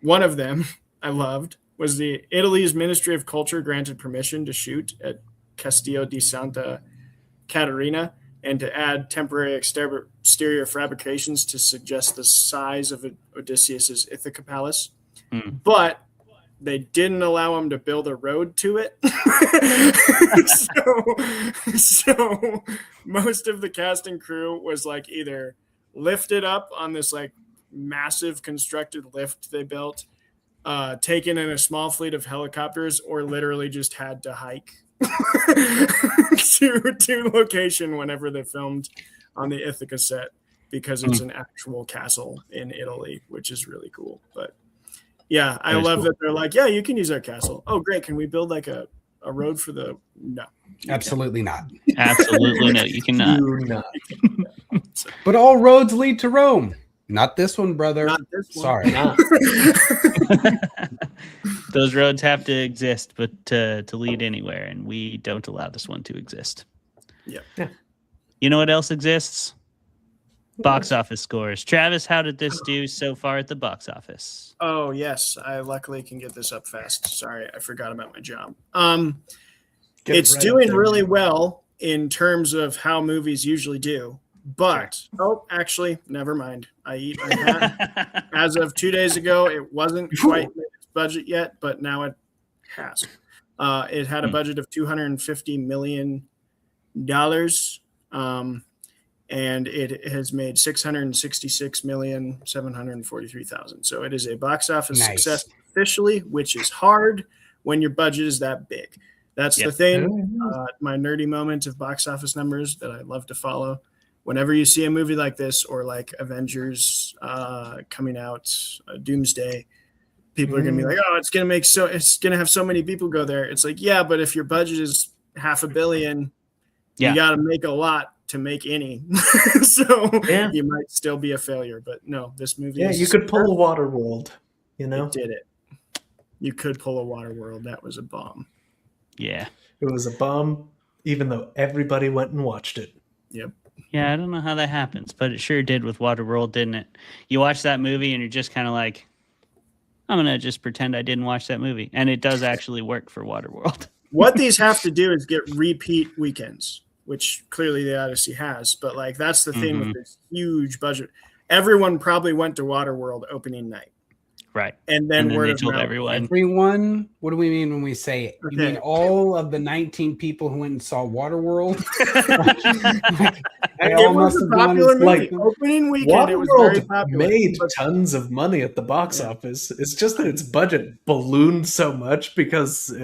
one of them I loved was the Italy's Ministry of Culture granted permission to shoot at Castillo di Santa Caterina and to add temporary exterior fabrications to suggest the size of Odysseus's Ithaca palace. But they didn't allow him to build a road to it. so most of the cast and crew was like either lifted up on this like massive constructed lift they built, taken in a small fleet of helicopters, or literally just had to hike to location whenever they filmed on the Ithaca set, because it's an actual castle in Italy, which is really cool. But yeah, I love that they're like, yeah, you can use our castle. Oh, great. Can we build like a road for the... No. Absolutely not. Absolutely no, you cannot. Do not. But all roads lead to Rome. Not this one, brother. Not this one. Sorry. Those roads have to exist, but to lead anywhere, and we don't allow this one to exist. Yeah. You know what else exists? Box office scores. Travis, how did this do so far at the box office? Oh, yes. I luckily can get this up fast. Sorry, I forgot about my job. It's doing really well in terms of how movies usually do. But, actually, never mind. I eat my hat. As of 2 days ago, it wasn't quite its budget yet, but now it has. It had a budget of $250 million. And it has made $666,743,000. So it is a box office success officially, which is hard when your budget is that big. That's the thing. My nerdy moment of box office numbers that I love to follow. Whenever you see a movie like this, or like Avengers coming out, Doomsday, people are gonna be like, "Oh, it's gonna have so many people go there." It's like, yeah, but if your budget is $500 million, you got to make a lot to make any. So you might still be a failure. But no, this movie. Yeah, you could pull a Waterworld. You know, it did it. You could pull a Waterworld. That was a bomb. Yeah, it was a bomb, even though everybody went and watched it. Yep. Yeah, I don't know how that happens, but it sure did with Waterworld, didn't it? You watch that movie and you're just kind of like, I'm going to just pretend I didn't watch that movie. And it does actually work for Waterworld. What these have to do is get repeat weekends, which clearly the Odyssey has. But like, that's the thing with this huge budget. Everyone probably went to Waterworld opening night. Right. And then they told everyone. Everyone? What do we mean when we say it? You mean all of the 19 people who went and saw Waterworld? It was a popular movie. Like, opening weekend, it was very Waterworld popular. made tons of money at the box office. It's just that its budget ballooned so much because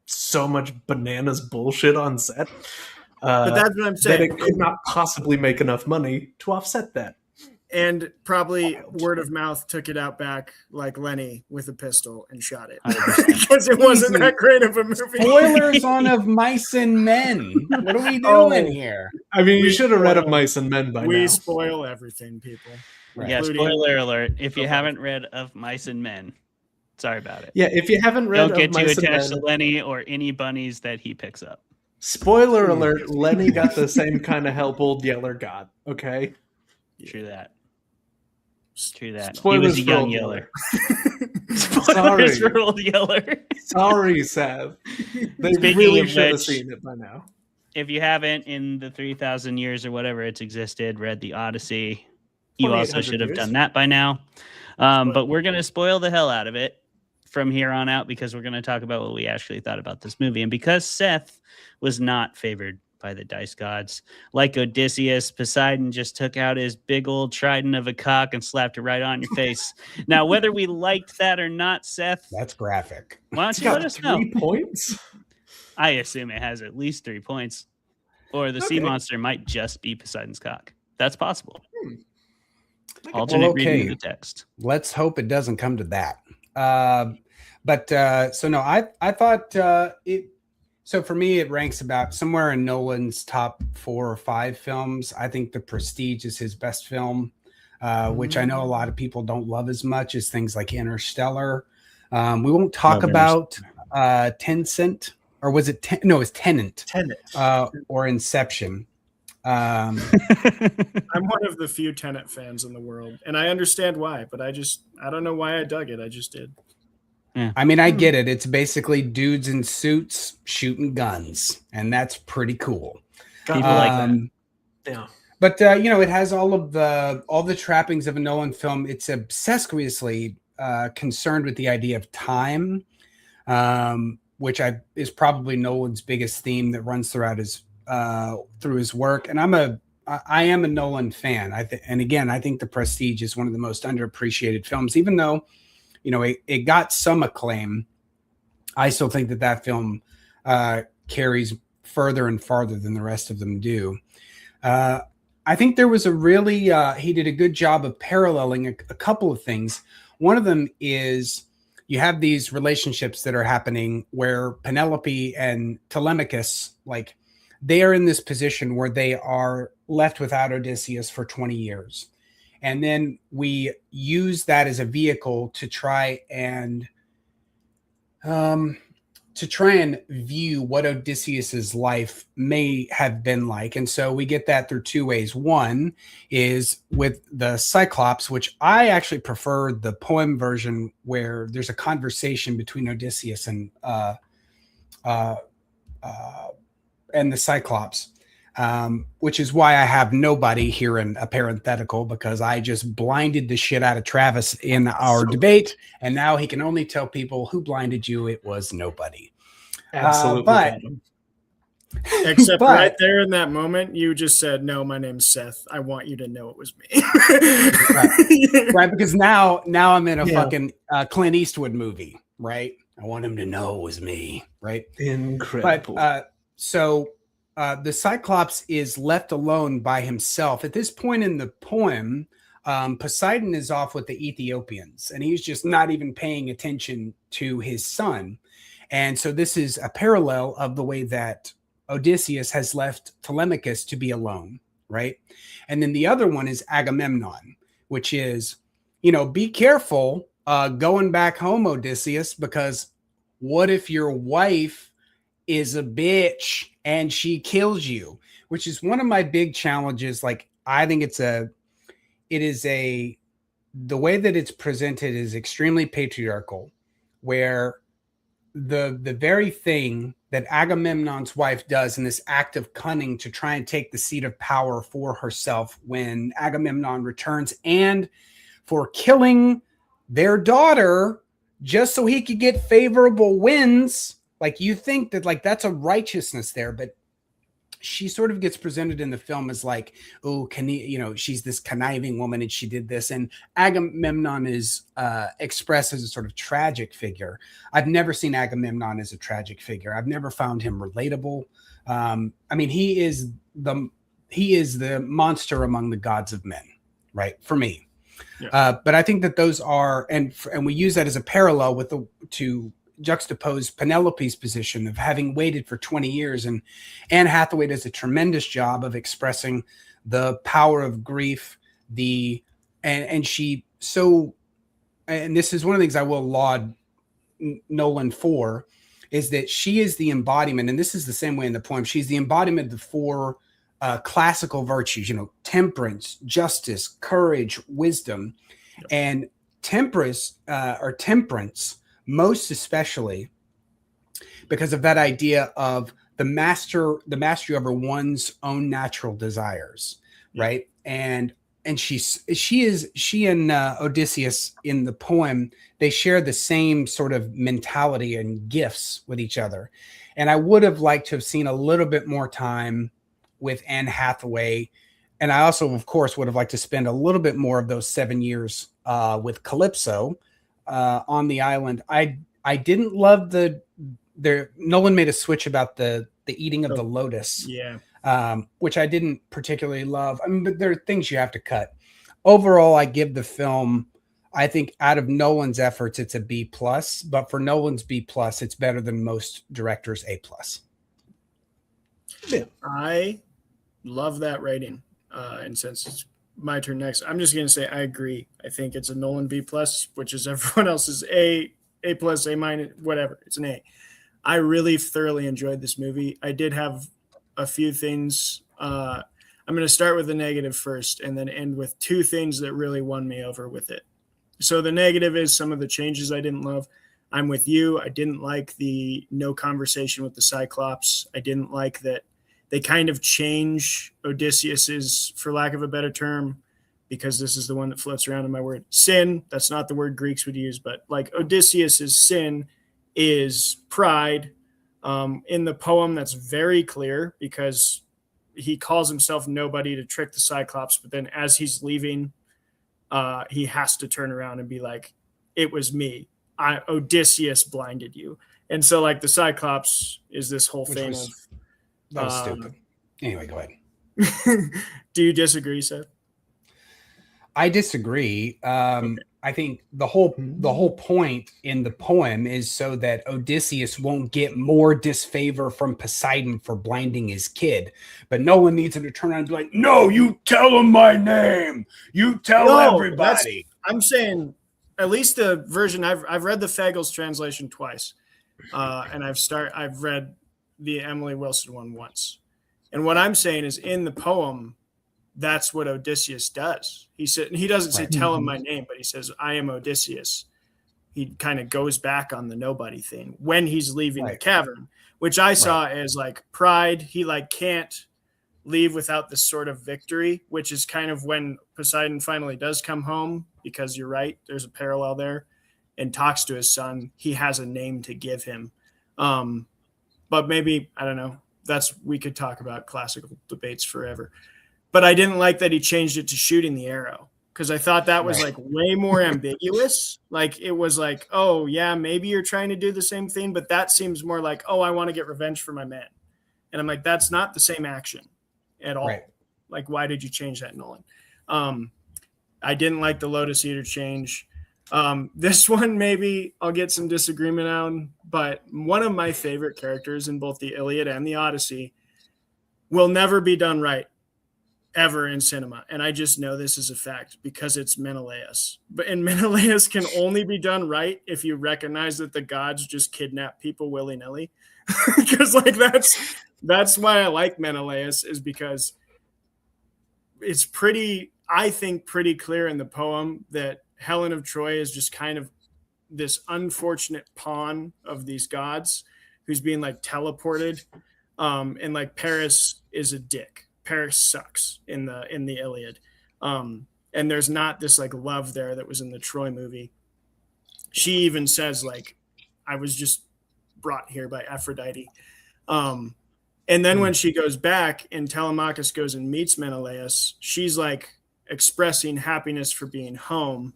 so much bananas bullshit on set. But that's what I'm saying. That it could not possibly make enough money to offset that. And probably word of mouth took it out back like Lenny with a pistol and shot it. Because it wasn't that great of a movie. Spoilers on Of Mice and Men. What are we doing here? I mean, you should have read Of Mice and Men by now. We spoil everything, people. Right. Yeah, spoiler alert. If you haven't read Of Mice and Men, sorry about it. Yeah, if you haven't read Don't get too Mice and attached Men, to Lenny or any bunnies that he picks up. spoiler alert, Lenny got the same kind of help Old Yeller got, okay? True that. True that. Spoilers he was a for young Old Yeller. Sorry. Spoilers for Old Yeller. Sorry, Seth. They Speaking really of should have which, seen it by now. If you haven't, in the 3,000 years or whatever it's existed, read the Odyssey, you also 2,800 should have years. done that by now. But we're going to spoil the hell out of it from here on out because we're going to talk about what we actually thought about this movie. And because Seth was not favored by the dice gods, like Odysseus, Poseidon just took out his big old trident of a cock and slapped it right on your face. Now, whether we liked that or not, Seth, That's graphic. why don't It's you let got us know? 3 points? I assume it has at least 3 points. Or the sea Okay. monster might just be Poseidon's cock. That's possible. Well, Alternate reading okay. of the text. Let's hope it doesn't come to that. So no, I thought it. So for me, it ranks about somewhere in Nolan's top 4 or 5 films. I think The Prestige is his best film, which I know a lot of people don't love as much as things like Interstellar. We won't talk about Tencent, or was it? No, it was Tenant. Tenet. Or Inception. Um, I'm one of the few Tenet fans in the world, and I understand why, but I don't know why I dug it. I just did. I mean, I get it. It's basically dudes in suits shooting guns, and that's pretty cool. People like that. Yeah. But it has all the trappings of a Nolan film. It's obsessively concerned with the idea of time, which is probably Nolan's biggest theme that runs throughout through his work. And I am a Nolan fan. And again, I think The Prestige is one of the most underappreciated films, even though it got some acclaim. I still think that film carries further and farther than the rest of them do. I think there was he did a good job of paralleling a couple of things. One of them is you have these relationships that are happening where Penelope and Telemachus, like, they are in this position where they are left without Odysseus for 20 years. And then we use that as a vehicle to try and view what Odysseus's life may have been like. And so we get that through two ways. One is with the Cyclops, which I actually prefer the poem version, where there's a conversation between Odysseus and the Cyclops, which is why I have nobody here in a parenthetical, because I just blinded the shit out of Travis in our debate, and now he can only tell people who blinded you. It was nobody. Absolutely. Except right there in that moment, you just said, "No, my name's Seth. I want you to know it was me." Right, because now I'm in a fucking Clint Eastwood movie, right? I want him to know it was me, right? Incredible. But the Cyclops is left alone by himself. At this point in the poem, Poseidon is off with the Ethiopians, and he's just not even paying attention to his son. And so this is a parallel of the way that Odysseus has left Telemachus to be alone, right? And then the other one is Agamemnon, which is, be careful going back home, Odysseus, because what if your wife is a bitch and she kills you? Which is one of my big challenges. Like, I think the way that it's presented is extremely patriarchal, where the very thing that Agamemnon's wife does in this act of cunning to try and take the seat of power for herself when Agamemnon returns, and for killing their daughter just so he could get favorable wins. Like, you think that, like, that's a righteousness there, but she sort of gets presented in the film as like, oh, she's this conniving woman and she did this. And Agamemnon is expressed as a sort of tragic figure. I've never seen Agamemnon as a tragic figure. I've never found him relatable. I mean, he is the monster among the gods of men, right? For me. Yeah. But I think that those are, and we use that as a parallel to juxtapose Penelope's position of having waited for 20 years. And Anne Hathaway does a tremendous job of expressing the power of grief, and this is one of the things I will laud Nolan for, is that she is the embodiment, and this is the same way in the poem, she's the embodiment of the four classical virtues, temperance, justice, courage, wisdom. And temperance, most especially because of that idea of the mastery over one's own natural desires, right? And she and Odysseus in the poem, they share the same sort of mentality and gifts with each other. And I would have liked to have seen a little bit more time with Anne Hathaway. And I also, of course, would have liked to spend a little bit more of those 7 years with Calypso on the island. I didn't love Nolan made a switch about the eating of the lotus, which I didn't particularly love. I mean, but there are things you have to cut. Overall, I give the film, I think, out of Nolan's efforts, it's a B+. But for Nolan's B+, it's better than most directors' A+. Yeah. I love that rating. And since it's my turn next, I'm just going to say I agree. I think it's a Nolan B+, which is everyone else's A+, A-, whatever. It's an A. I really thoroughly enjoyed this movie. I did have a few things. I'm going to start with the negative first and then end with two things that really won me over with it. So the negative is some of the changes I didn't love. I'm with you. I didn't like the no conversation with the Cyclops. I didn't like that they kind of change Odysseus's, for lack of a better term, because this is the one that floats around in my word, sin. That's not the word Greeks would use, but like Odysseus's sin is pride. In the poem, that's very clear because he calls himself nobody to trick the Cyclops, but then as he's leaving, he has to turn around and be like, it was me. Odysseus blinded you. And so like the Cyclops is this whole thing of that was stupid. Anyway, go ahead. Do you disagree, Seth? I disagree. I think the whole point in the poem is so that Odysseus won't get more disfavor from Poseidon for blinding his kid. But no one needs him to turn around and be like, no, you tell him my name. You tell everybody. I'm saying at least the version I've read the Fagel's translation twice. And I've read the Emily Wilson one once. And what I'm saying is in the poem, that's what Odysseus does. He said, he doesn't say, tell him my name, but he says, I am Odysseus. He kind of goes back on the nobody thing when he's leaving the cavern, which I saw as like pride. He like can't leave without this sort of victory, which is kind of when Poseidon finally does come home, because you're right. There's a parallel there, and talks to his son. He has a name to give him. But maybe, I don't know. We could talk about classical debates forever. But I didn't like that he changed it to shooting the arrow, because I thought that was like way more ambiguous. Like it was like, oh yeah, maybe you're trying to do the same thing, but that seems more like, oh, I want to get revenge for my man. And I'm like, that's not the same action at all. Right. Like, why did you change that, Nolan? I didn't like the Lotus Eater change. This one, maybe I'll get some disagreement on, but one of my favorite characters in both the Iliad and the Odyssey will never be done right ever in cinema. And I just know this is a fact because it's Menelaus. And Menelaus can only be done right if you recognize that the gods just kidnap people willy-nilly. Because like that's why I like Menelaus, is because it's pretty clear in the poem that Helen of Troy is just kind of this unfortunate pawn of these gods who's being like teleported. And like Paris is a dick. Paris sucks in the Iliad. And there's not this like love there that was in the Troy movie. She even says like, I was just brought here by Aphrodite. And then when she goes back and Telemachus goes and meets Menelaus, she's like expressing happiness for being home,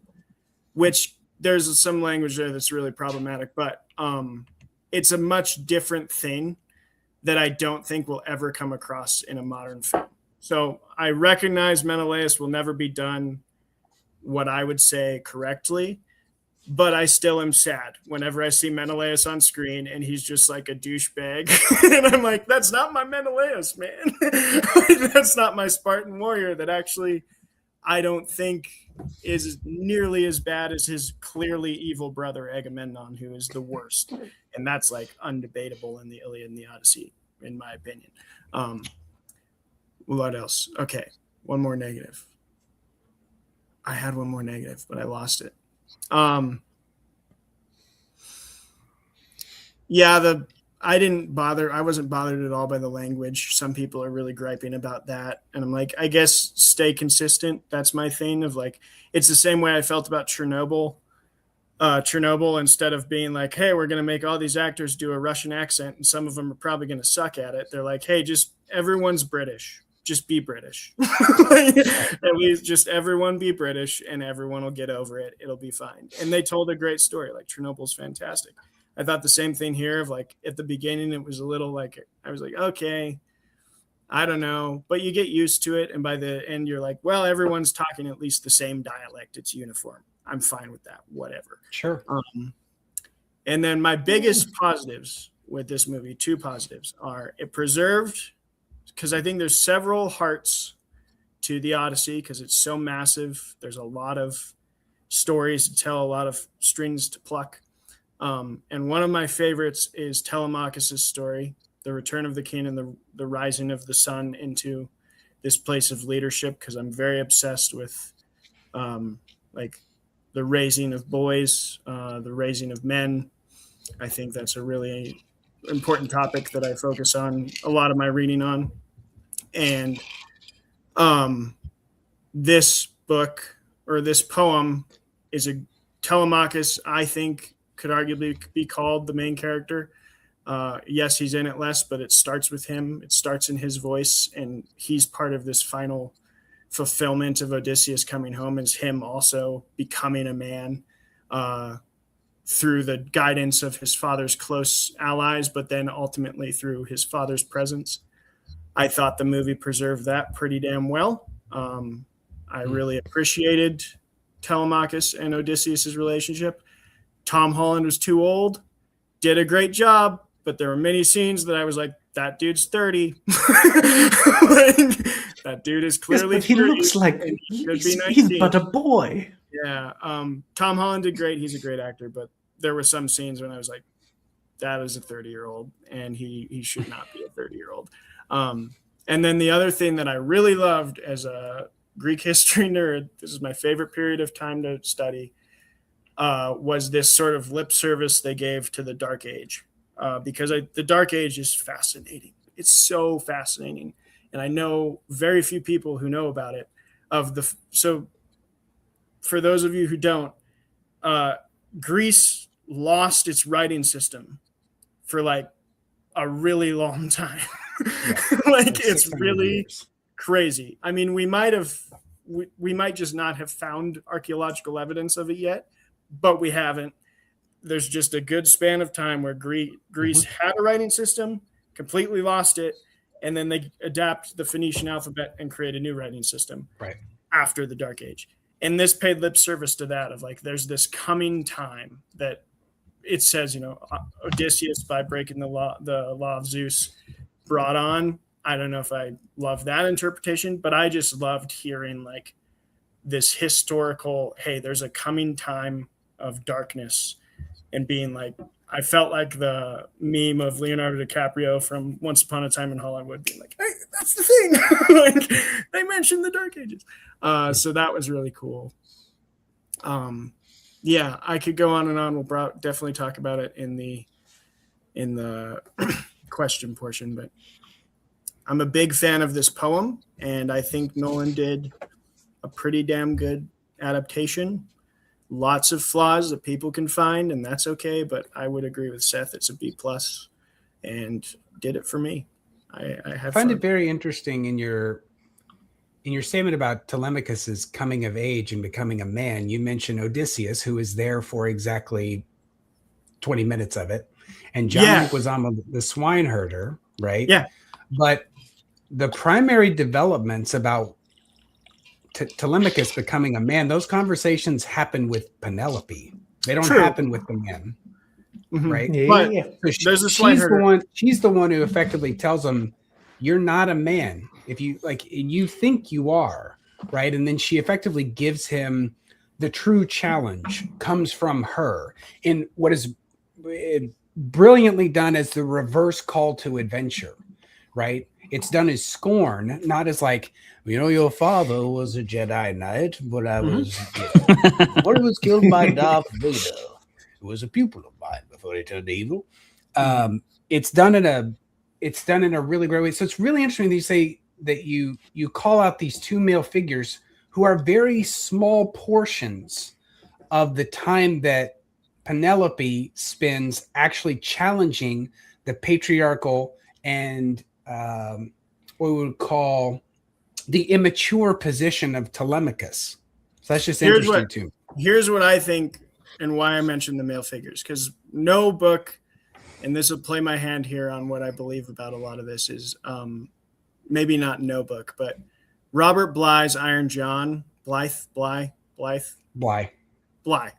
which there's some language there that's really problematic, but it's a much different thing that I don't think will ever come across in a modern film. So I recognize Menelaus will never be done what I would say correctly, but I still am sad whenever I see Menelaus on screen and he's just like a douchebag. And I'm like, that's not my Menelaus, man. That's not my Spartan warrior that actually I don't think is nearly as bad as his clearly evil brother Agamemnon, who is the worst. And that's like undebatable in the Iliad and the Odyssey, in my opinion. What else? Okay, one more negative. I had one more negative, but I lost it. I wasn't bothered at all by the language. Some people are really griping about that. And I'm like, I guess stay consistent. That's my thing of like, it's the same way I felt about Chernobyl. Chernobyl, instead of being like, hey, we're going to make all these actors do a Russian accent and some of them are probably going to suck at it. They're like, hey, just everyone's British. Just be British. At least just everyone be British and everyone will get over it. It'll be fine. And they told a great story. Like Chernobyl's fantastic. I thought the same thing here of like at the beginning, it was a little like, I was like, okay, I don't know, but you get used to it. And by the end, you're like, well, everyone's talking at least the same dialect. It's uniform. I'm fine with that. Whatever. Sure. And then my biggest positives with this movie, two positives, are it preserved, because I think there's several hearts to the Odyssey because it's so massive. There's a lot of stories to tell, a lot of strings to pluck. And one of my favorites is Telemachus' story, the return of the king and the rising of the sun into this place of leadership, because I'm very obsessed with like the raising of boys, the raising of men. I think that's a really important topic that I focus on a lot of my reading on. And this book, or this poem, is a Telemachus, I think, could arguably be called the main character. Yes, he's in it less, but it starts with him. It starts in his voice, and he's part of this final fulfillment of Odysseus coming home, is him also becoming a man through the guidance of his father's close allies, but then ultimately through his father's presence. I thought the movie preserved that pretty damn well. I really appreciated Telemachus and Odysseus' relationship. Tom Holland was too old, did a great job, but there were many scenes that I was like, that dude's 30. Like, that dude is clearly yes, but he 30, looks like he's but a boy. Yeah. Tom Holland did great. He's a great actor, but there were some scenes when I was like, that is a 30-year-old, and he should not be a 30-year-old. And then the other thing that I really loved as a Greek history nerd, this is my favorite period of time to study, was this sort of lip service they gave to the Dark Age. Because the Dark Age is fascinating. It's so fascinating. And I know very few people who know about it. So for those of you who don't, Greece lost its writing system for like a really long time. Yeah, like it's really years. Crazy. I mean, we might just not have found archaeological evidence of it yet, but we haven't. There's just a good span of time where Greece had a writing system, completely lost it, and then they adapt the Phoenician alphabet and create a new writing system after the Dark Age. And this paid lip service to that, of like, there's this coming time that it says, Odysseus, by breaking the law of Zeus, brought on. I don't know if I love that interpretation, but I just loved hearing like this historical, hey, there's a coming time of darkness, and being like, I felt like the meme of Leonardo DiCaprio from Once Upon a Time in Hollywood being like, hey, that's the thing. Like, they mentioned the Dark Ages. So that was really cool. Yeah, I could go on and on. We'll definitely talk about it in the question portion, but I'm a big fan of this poem, and I think Nolan did a pretty damn good adaptation. Lots of flaws that people can find, and that's okay, but I would agree with Seth. It's a B+, and did it for me. I find it very interesting in your statement about Telemachus's coming of age and becoming a man. You mentioned Odysseus, who is there for exactly 20 minutes of it, and John Leguizamo, the swineherder, right? Yeah. But the primary developments about Telemachus becoming a man, those conversations happen with Penelope. They don't happen with the men, right? Yeah. So she's the one who effectively tells him, "You're not a man if you like. You think you are, right?" And then she effectively gives him the true challenge. Comes from her in what is brilliantly done as the reverse call to adventure, right? It's done as scorn, not as like, your father was a Jedi Knight, but I was what he was killed by Darth Vader, who was a pupil of mine before he turned evil. It's done in a really great way. So it's really interesting that you say that you call out these two male figures who are very small portions of the time that Penelope spends actually challenging the patriarchal and what we would call the immature position of Telemachus. So that's just interesting too. Here's what I think, and why I mentioned the male figures, because no book, and this will play my hand here on what I believe about a lot of this, is maybe not no book, but Robert Bly's Iron John, Blythe,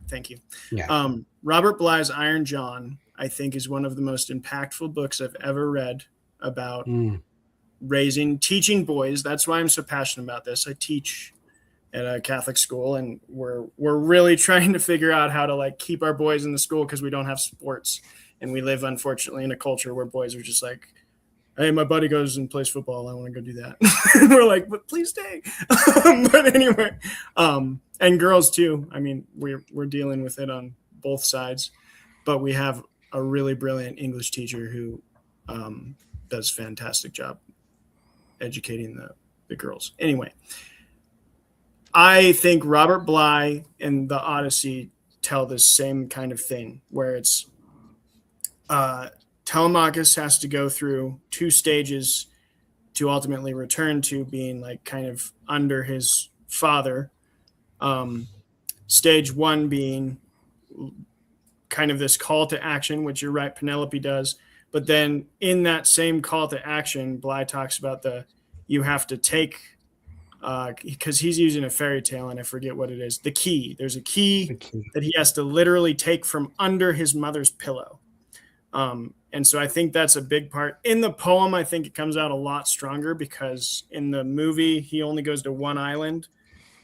thank you. Yeah. Robert Bly's Iron John, I think, is one of the most impactful books I've ever read about teaching boys. That's why I'm so passionate about this. I teach at a Catholic school, and we're really trying to figure out how to like keep our boys in the school because we don't have sports, and we live unfortunately in a culture where boys are just like hey, my buddy goes and plays football. I want to go do that. We're like, but please stay. But anyway, and girls too. I mean, we're dealing with it on both sides, but we have a really brilliant English teacher who does a fantastic job educating the girls. Anyway, I think Robert Bly and the Odyssey tell this same kind of thing where it's Telemachus has to go through 2 stages to ultimately return to being like kind of under his father. Stage 1 being kind of this call to action, which you're right, Penelope does. But then in that same call to action, Bly talks about you have to take, because he's using a fairy tale and I forget what it is. The key. There's a key that he has to literally take from under his mother's pillow. And so I think that's a big part. In the poem, I think it comes out a lot stronger because in the movie, he only goes to one island.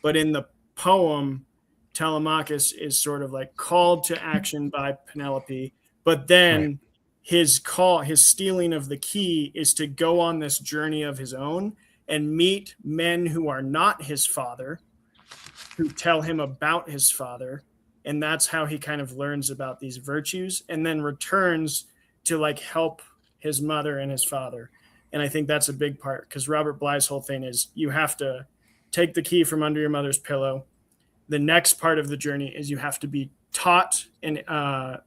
But in the poem, Telemachus is sort of like called to action by Penelope. But then his stealing of the key is to go on this journey of his own and meet men who are not his father, who tell him about his father. And that's how he kind of learns about these virtues and then returns to like help his mother and his father. And I think that's a big part because Robert Bly's whole thing is you have to take the key from under your mother's pillow. The next part of the journey is you have to be taught and have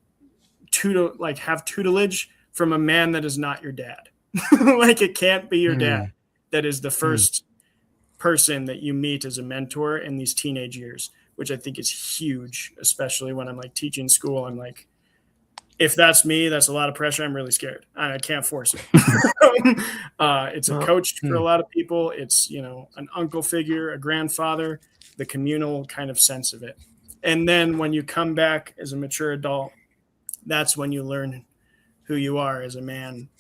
tutelage from a man that is not your dad. Like it can't be your dad. That is the first person that you meet as a mentor in these teenage years, which I think is huge, especially when I'm like teaching school. I'm like, if that's me, that's a lot of pressure. I'm really scared. I can't force it. It's a coach for a lot of people. It's, an uncle figure, a grandfather, the communal kind of sense of it. And then when you come back as a mature adult, that's when you learn who you are as a man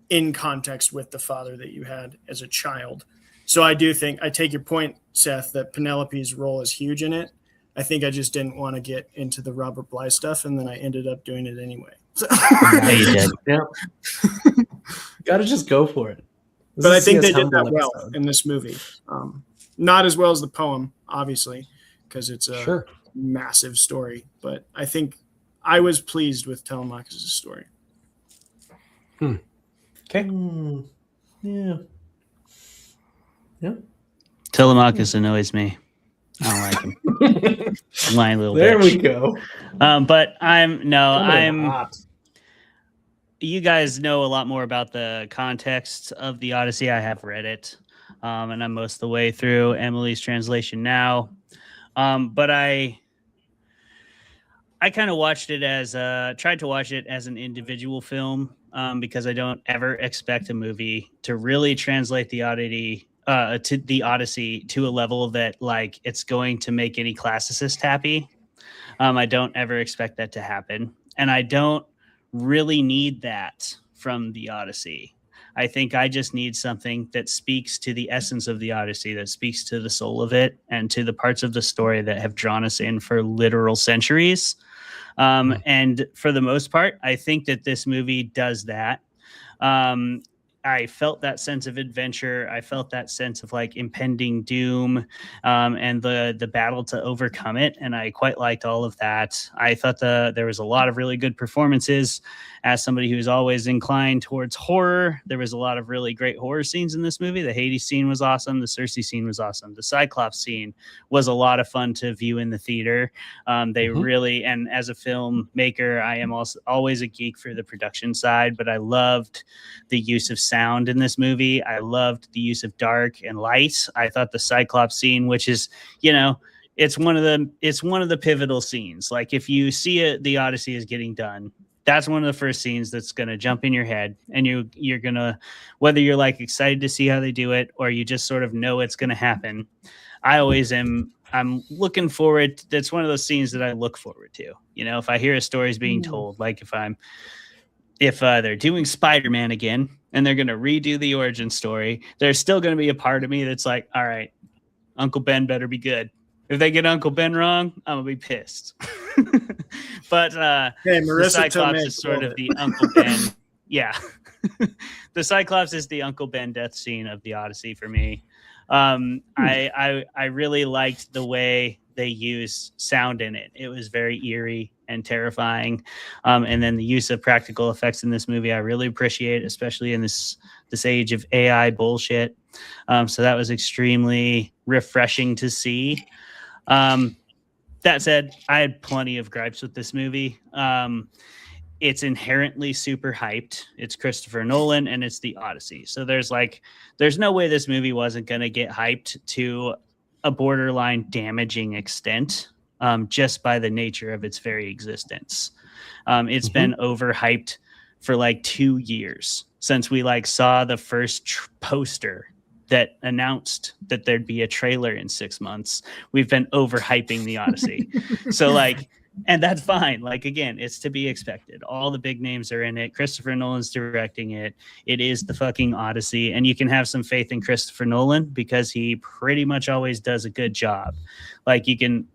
in context with the father that you had as a child. So I do think I take your point, Seth, that Penelope's role is huge in it. I think I just didn't want to get into the Robert Bly stuff, and then I ended up doing it anyway. So. Yeah, you did. Yeah. Got to just go for it. But I think they did that well in this movie. Not as well as the poem, obviously, because it's a massive story. But I think I was pleased with Telemachus' story. Okay. Yeah. Yeah. Telemachus annoys me. I don't like him. Lying little There bitch. we go. But I'm hot. you guys know a lot more about the context of the Odyssey. I have read it. And I'm most of the way through Emily's translation now. But I kind of watched it tried to watch it as an individual film because I don't ever expect a movie to really translate the Odyssey to a level that like it's going to make any classicist happy. I don't ever expect that to happen. And I don't really need that from the Odyssey. I think I just need something that speaks to the essence of the Odyssey, that speaks to the soul of it and to the parts of the story that have drawn us in for literal centuries. And for the most part, I think that this movie does that. I felt that sense of adventure. I felt that sense of like impending doom and the battle to overcome it. And I quite liked all of that. I thought there was a lot of really good performances. As somebody who's always inclined towards horror, there was a lot of really great horror scenes in this movie. The Hades scene was awesome. The Circe scene was awesome. The Cyclops scene was a lot of fun to view in the theater. They really, and as a filmmaker, I am also always a geek for the production side, but I loved the use of sound in this movie. I loved the use of dark and light. I thought the Cyclops scene, which is, it's one of the pivotal scenes. Like if you see it, the Odyssey is getting done. That's one of the first scenes that's going to jump in your head, and you're going to, whether you're like excited to see how they do it, or you just sort of know it's going to happen. I'm looking forward. That's one of those scenes that I look forward to. If I hear a story is being told, like if they're doing Spider-Man again and they're going to redo the origin story, there's still going to be a part of me that's like, all right, Uncle Ben better be good. If they get Uncle Ben wrong, I'm going to be pissed. But the Cyclops is sort of the Uncle Ben, yeah. The Cyclops is the Uncle Ben death scene of the Odyssey for me. I really liked the way they used sound in it. It was very eerie and terrifying. And then the use of practical effects in this movie, I really appreciate, especially in this age of AI bullshit. So that was extremely refreshing to see. That said, I had plenty of gripes with this movie. It's inherently super hyped. It's Christopher Nolan and it's the Odyssey. So there's no way this movie wasn't going to get hyped to a borderline damaging extent, just by the nature of its very existence. It's been overhyped for like 2 years since we saw the first poster that announced that there'd be a trailer in 6 months. We've been overhyping the Odyssey. So and that's fine. Again, it's to be expected. All the big names are in it. Christopher Nolan's directing it. It is the fucking Odyssey. And you can have some faith in Christopher Nolan because he pretty much always does a good job. You can,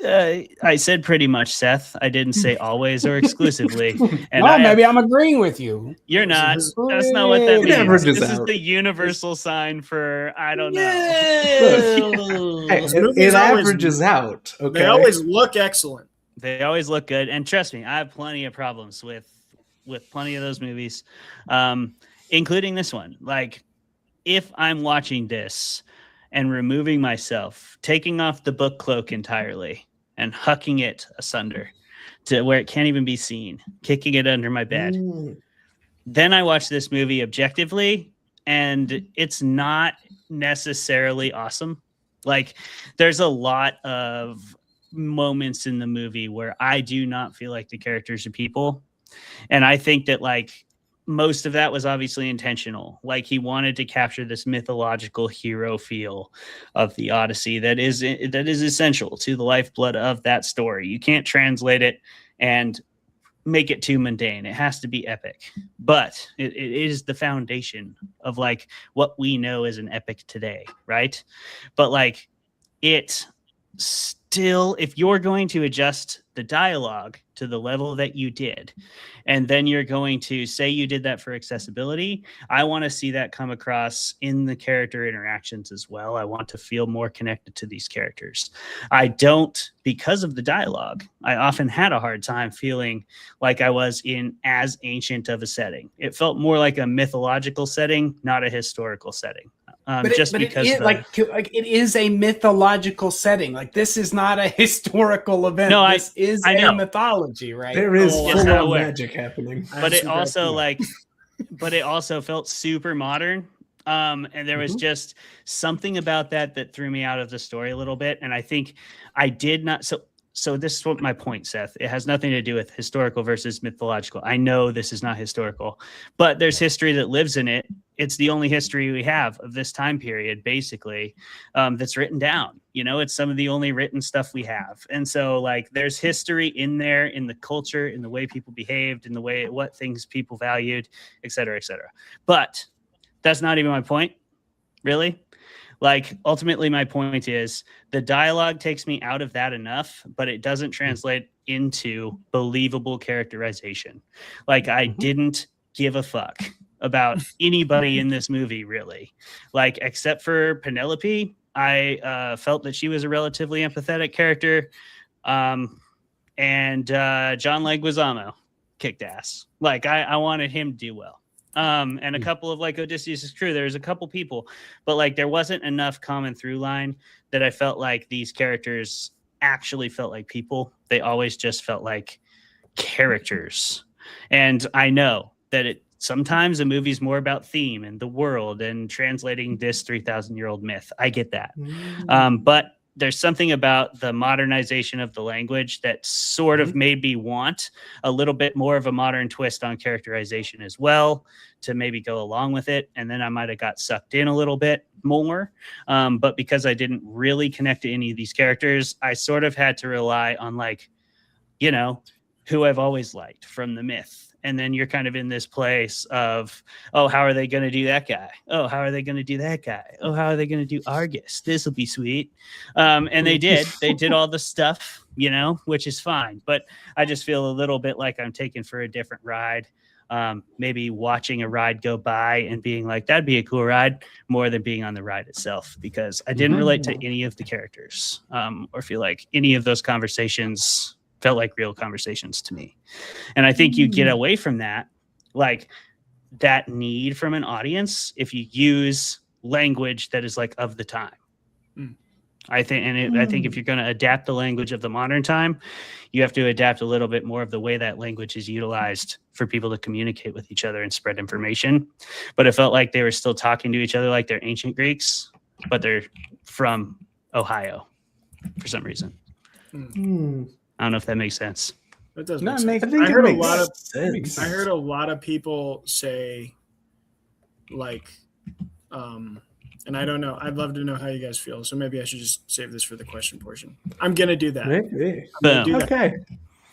I said pretty much, Seth. I didn't say always or exclusively. And maybe I'm agreeing with you. You're not. That's not what that means. This is the universal sign for, I don't know. Hey, it averages out. Okay. They always look excellent. They always look good. And trust me, I have plenty of problems with plenty of those movies, including this one. If I'm watching this and removing myself, taking off the book cloak entirely and hucking it asunder to where it can't even be seen, kicking it under my bed. Then I watch this movie objectively, and it's not necessarily awesome. There's a lot of moments in the movie where I do not feel like the characters are people. And I think that most of that was obviously intentional. He wanted to capture this mythological hero feel of the Odyssey that is essential to the lifeblood of that story. You can't translate it and make it too mundane. It has to be epic, but it is the foundation of what we know as an epic today, right? But it still, if you're going to adjust the dialogue to the level that you did, and then you're going to say you did that for accessibility, I want to see that come across in the character interactions as well. I want to feel more connected to these characters. I don't, because of the dialogue, I often had a hard time feeling like I was in as ancient of a setting. It felt more like a mythological setting, not a historical setting. It is a mythological setting. This is not a historical event. No, this is a mythology, right? There is full-on magic happening. But it also felt super modern. And there was just something about that threw me out of the story a little bit. And I think I did not. So this is what my point, Seth. It has nothing to do with historical versus mythological. I know this is not historical, but there's history that lives in it. It's the only history we have of this time period, basically, that's written down. It's some of the only written stuff we have. And so there's history in there, in the culture, in the way people behaved, in the way, what things people valued, et cetera, et cetera. But that's not even my point, really. Ultimately, my point is the dialogue takes me out of that enough, but it doesn't translate into believable characterization. I didn't give a fuck about anybody in this movie, really. Except for Penelope, I felt that she was a relatively empathetic character. And John Leguizamo kicked ass. I wanted him to do well. And a couple of Odysseus' crew, there's a couple people, but there wasn't enough common through line that I felt like these characters actually felt like people. They always just felt like characters. And I know that sometimes a movie's more about theme and the world and translating this 3,000-year-old myth. I get that. But there's something about the modernization of the language that sort of made me want a little bit more of a modern twist on characterization as well to maybe go along with it. And then I might have got sucked in a little bit more. But because I didn't really connect to any of these characters, I sort of had to rely on who I've always liked from the myth. And then you're kind of in this place of, oh, how are they going to do that guy? Oh, how are they going to do that guy? Oh, how are they going to do Argus? This will be sweet. And they did. They did all the stuff, which is fine. But I just feel a little bit like I'm taken for a different ride. maybe watching a ride go by and being like, that'd be a cool ride, more than being on the ride itself, because I didn't relate to any of the characters or feel like any of those conversations felt like real conversations to me. And I think you get away from that, like that need from an audience, if you use language that is like of the time. I think, I think if you're going to adapt the language of the modern time, you have to adapt a little bit more of the way that language is utilized for people to communicate with each other and spread information. But it felt like they were still talking to each other like they're ancient Greeks, but they're from Ohio for some reason. I don't know if that makes sense. That does No, make sense. I I heard a makes lot of sense. I heard a lot of people say, like, and I don't know. I'd love to know how you guys feel. So maybe I should just save this for the question portion. I'm gonna do that. Maybe. I'm gonna do that. Okay.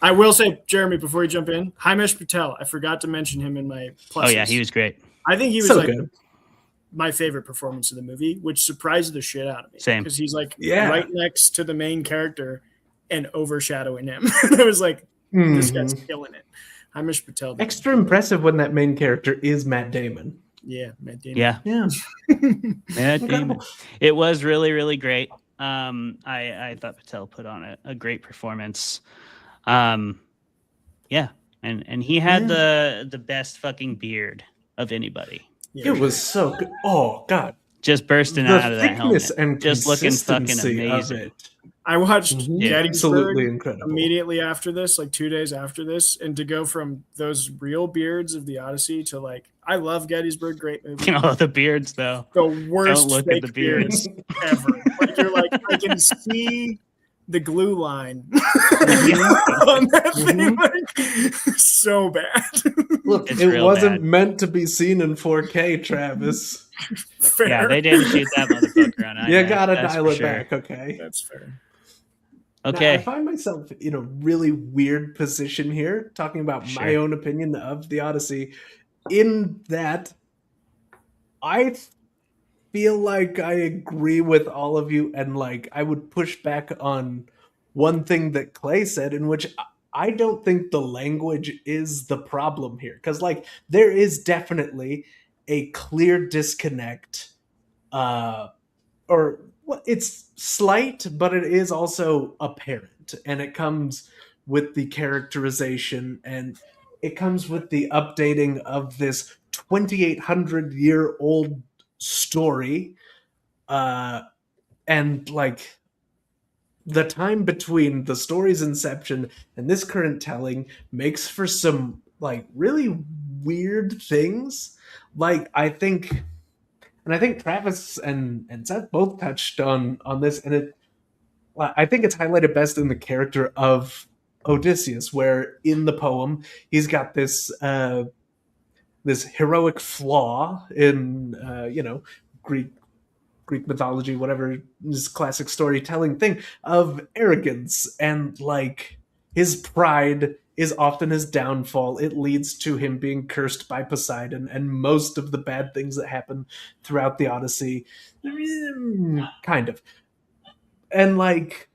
I will say, Jeremy, before you jump in, Himesh Patel. I forgot to mention him in my pluses. Oh yeah, he was great. I think he was So like good. my favorite performance of the movie, which surprised the shit out of me. Same. Because he's like Yeah. right next to the main character and overshadowing him. I was like, this guy's killing it. Himesh Patel. Extra impressive when that main character is Matt Damon. Yeah, Matt Damon. Yeah. Yeah. Matt Damon. It was really, really great. I thought Patel put on a great performance. Yeah. And he had the best fucking beard of anybody. Yeah. It was so good. Oh God. Just bursting The out of that helmet. thickness and Just looking fucking consistency of amazing. it. I watched Yeah. Absolutely Gettysburg incredible. immediately after this, like 2 days after this, and to go from those real beards of the Odyssey to like, I love Gettysburg, great movie. You know, the beards though. The worst Don't look at fake the beards. ever. Like you're like, I can see the glue line on that thing, like, so bad. Look, It's it real wasn't bad. meant to be seen in 4K, Travis. Fair. Yeah, they didn't shoot that motherfucker on You IMAX, gotta that's dial for it sure. back, okay? That's fair. Now, I Okay. find myself in a really weird position here, talking about my Sure. own opinion of the Odyssey, in that I feel like I agree with all of you, and like I would push back on one thing that Clay said, in which I don't think the language is the problem here, because like there is definitely a clear disconnect, or well, it's slight, but it is also apparent, and it comes with the characterization, and it comes with the updating of this 2,800-year-old story, and like the time between the story's inception and this current telling makes for some like really weird things. Like I think Travis and Seth both touched on this, and I think it's highlighted best in the character of Odysseus, where in the poem he's got this this heroic flaw in Greek mythology, whatever, this classic storytelling thing of arrogance, and like his pride is often his downfall. It leads to him being cursed by Poseidon, and most of the bad things that happen throughout the Odyssey, kind of. And like,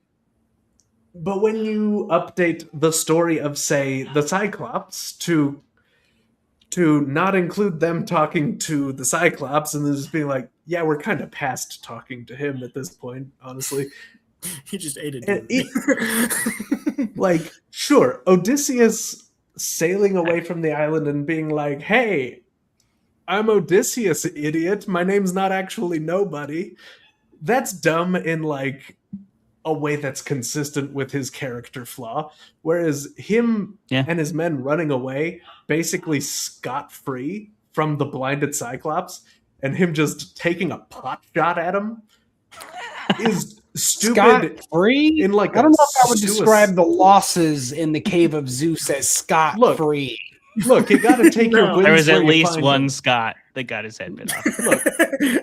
but when you update the story of, say, the Cyclops to not include them talking to the Cyclops, and then just being like, yeah, we're kind of past talking to him at this point, honestly. He just ate it. Like, sure, Odysseus sailing away from the island and being like, hey, I'm Odysseus, idiot. My name's not actually nobody. That's dumb in like a way that's consistent with his character flaw. Whereas him and his men running away, basically scot-free from the blinded Cyclops, and him just taking a pot shot at him is stupid. Scot-free? In like I don't know if I would suicide- describe the losses in the Cave of Zeus as scot-free. Look, you got to take your No. wins. There was where at you least find one them. Scot that got his head bit off. Look,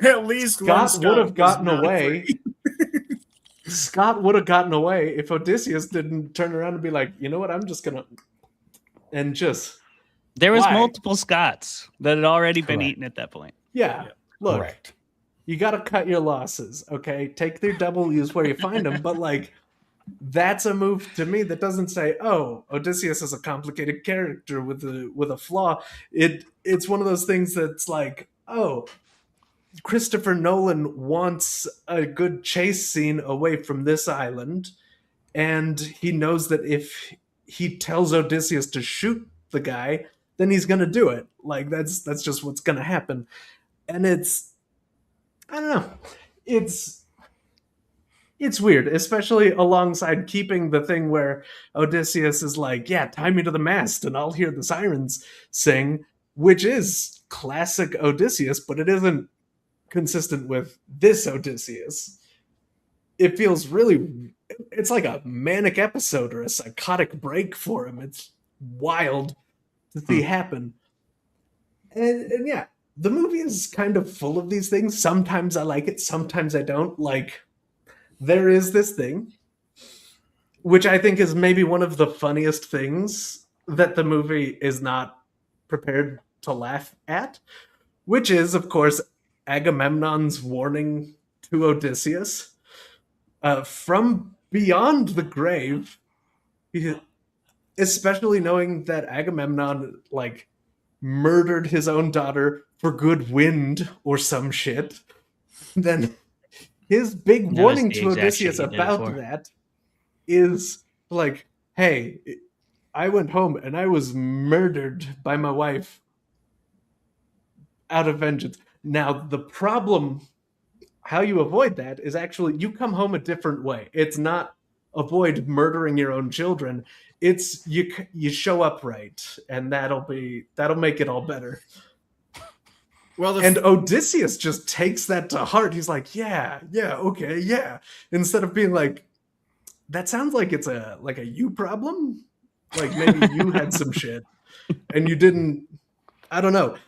At least one Scott would have was gotten not away. free. Scott would have gotten away if Odysseus didn't turn around and be like, you know what, I'm just gonna, and just There was Why? multiple Scots that had already been Correct. eaten at that point. yeah. Look, Correct. you got to cut your losses, okay? Take their W's where you find them, but like, that's a move to me that doesn't say, "Oh, Odysseus is a complicated character with a flaw." It's one of those things that's like, "Oh, Christopher Nolan wants a good chase scene away from this island, and he knows that if he tells Odysseus to shoot the guy, then he's gonna do it. Like that's just what's gonna happen." And I don't know, it's weird, especially alongside keeping the thing where Odysseus is like, "Yeah, tie me to the mast, and I'll hear the sirens sing," which is classic Odysseus, but it isn't consistent with this Odysseus. It feels really, it's like a manic episode or a psychotic break for him. It's wild to see happen. And yeah, the movie is kind of full of these things. Sometimes I like it, sometimes I don't. Like, there is this thing, which I think is maybe one of the funniest things that the movie is not prepared to laugh at, which is, of course, Agamemnon's warning to Odysseus. From beyond the grave, especially knowing that Agamemnon, like, murdered his own daughter for good wind or some shit, then his big warning to Odysseus about that is like, "Hey, I went home and I was murdered by my wife out of vengeance." Now, the problem, how you avoid that, is actually you come home a different way. It's not avoid murdering your own children. It's you show up right, and that'll make it all better. Well, and Odysseus just takes that to heart. He's like, yeah, okay, yeah. Instead of being like, "That sounds like it's a you problem. Like maybe you had some shit and you didn't." I don't know.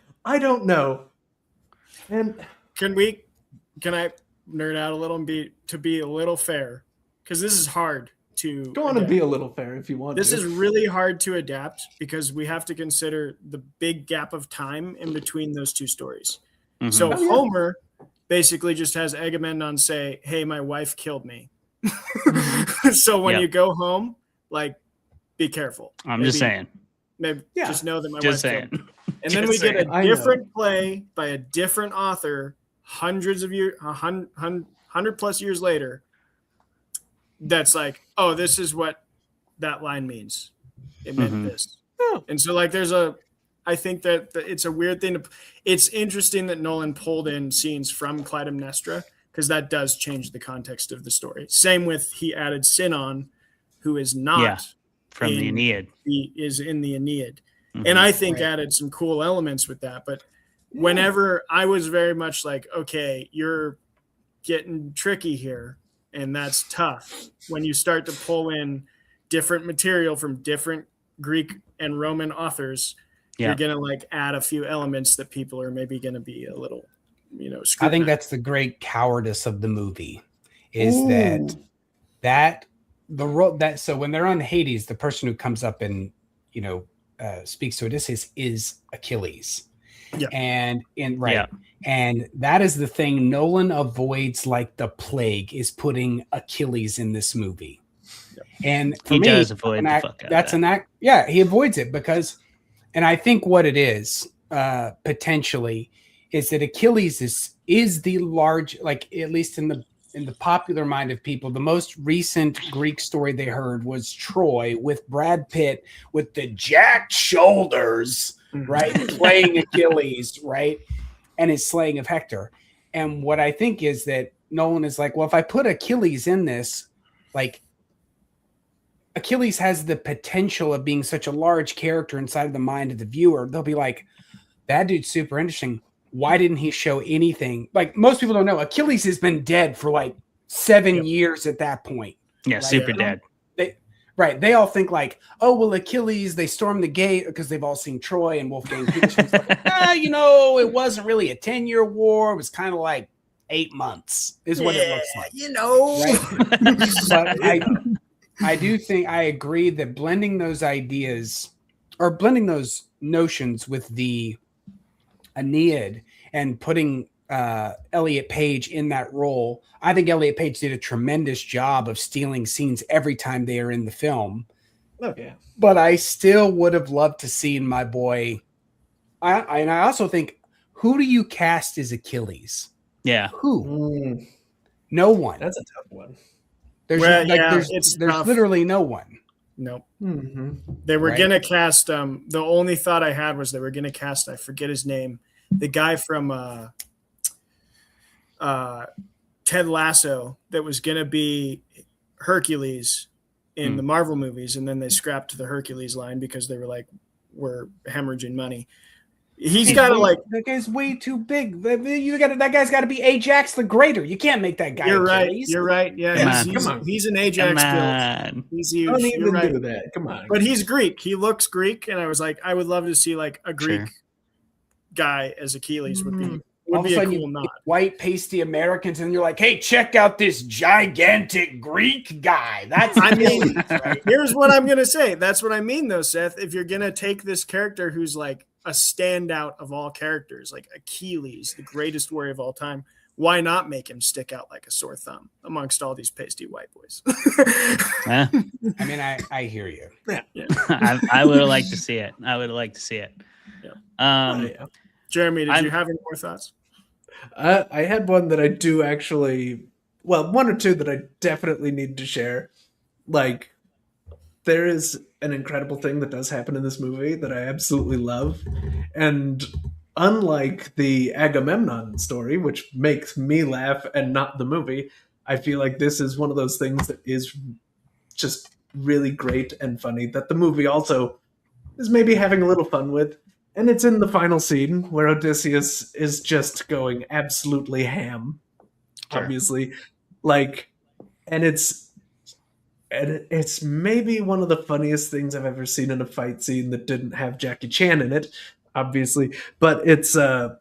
And can I nerd out a little and be a little fair? Because this is hard to go on and be a little fair if you want. This is really hard to adapt because we have to consider the big gap of time in between those two stories. Mm-hmm. So Homer basically just has Agamemnon say, "Hey, my wife killed me." So when you go home, like, be careful. I'm just saying. Maybe just know that my wife killed me. And just then we get a different play by a different author, hundred plus years later. That's like, "Oh, this is what that line means. It meant this." Oh. And so, like, I think that it's a weird thing. It's interesting that Nolan pulled in scenes from Clytemnestra because that does change the context of the story. Same with he added Sinon, who is not from the Aeneid. He is in the Aeneid. Mm-hmm. And I think added some cool elements with that. But whenever I was very much like, okay, you're getting tricky here. And that's tough when you start to pull in different material from different Greek and Roman authors. You're going to like add a few elements that people are maybe going to be a little, I think that's the great cowardice of the movie is that so when they're on Hades, the person who comes up and, speaks to Odysseus is Achilles. Yeah. And that is the thing Nolan avoids like the plague, is putting Achilles in this movie. Yep. And for me, does avoid the fuck out that's an act. Yeah, he avoids it because, and I think what it is potentially is that Achilles is the large, like at least in the popular mind of people, the most recent Greek story they heard was Troy with Brad Pitt with the jacked shoulders, right? Playing Achilles, right? And his slaying of Hector. And what I think is that Nolan is like, well, if I put Achilles in this, like Achilles has the potential of being such a large character inside of the mind of the viewer. They'll be like, that dude's super interesting. Why didn't he show anything? Like most people don't know, Achilles has been dead for like 7 years at that point. Yeah, right? Super dead. They all think like, oh, well, Achilles, they stormed the gate because they've all seen Troy and Wolfgang Petersen's like, it wasn't really a 10-year war. It was kind of like 8 months is what it looks like. Right? But I do think I agree that blending those ideas or blending those notions with the Aeneid and putting Elliot Page in that role. I think Elliot Page did a tremendous job of stealing scenes every time they are in the film. Oh yeah. But I still would have loved to see my boy. And I also think, who do you cast as Achilles? Yeah. Who? No one. That's a tough one. There's literally no one. Nope. Mm-hmm. They were gonna cast. The only thought I had was they were gonna cast. I forget his name. The guy from Ted Lasso that was gonna be Hercules in the Marvel movies, and then they scrapped the Hercules line because they were like, we're hemorrhaging money. He's got to like. That guy's way too big. That guy's got to be Ajax the Greater. You can't make that guy. You're Achilles. right. You're right. Yeah, he's an Ajax build. He's huge. Don't even You're right. do that. Come on. But he's Greek. He looks Greek, and I was like, I would love to see like a Greek guy as Achilles would be. Would be a cool nod. White pasty Americans, and you're like, hey, check out this gigantic Greek guy. That's right? Here's what I'm gonna say. That's what I mean, though, Seth. If you're gonna take this character who's like a standout of all characters, like Achilles, the greatest warrior of all time, why not make him stick out like a sore thumb amongst all these pasty white boys? Yeah. I mean, I hear you. Yeah. I would have liked to see it. I would have liked to see it. Yeah. Jeremy, did you have any more thoughts? I had one that I do actually, well, one or two that I definitely need to share. Like, there is an incredible thing that does happen in this movie that I absolutely love. And unlike the Agamemnon story, which makes me laugh and not the movie, I feel like this is one of those things that is just really great and funny that the movie also is maybe having a little fun with. And it's in the final scene where Odysseus is just going absolutely ham, obviously. Like, and it's maybe one of the funniest things I've ever seen in a fight scene that didn't have Jackie Chan in it, obviously. But it's so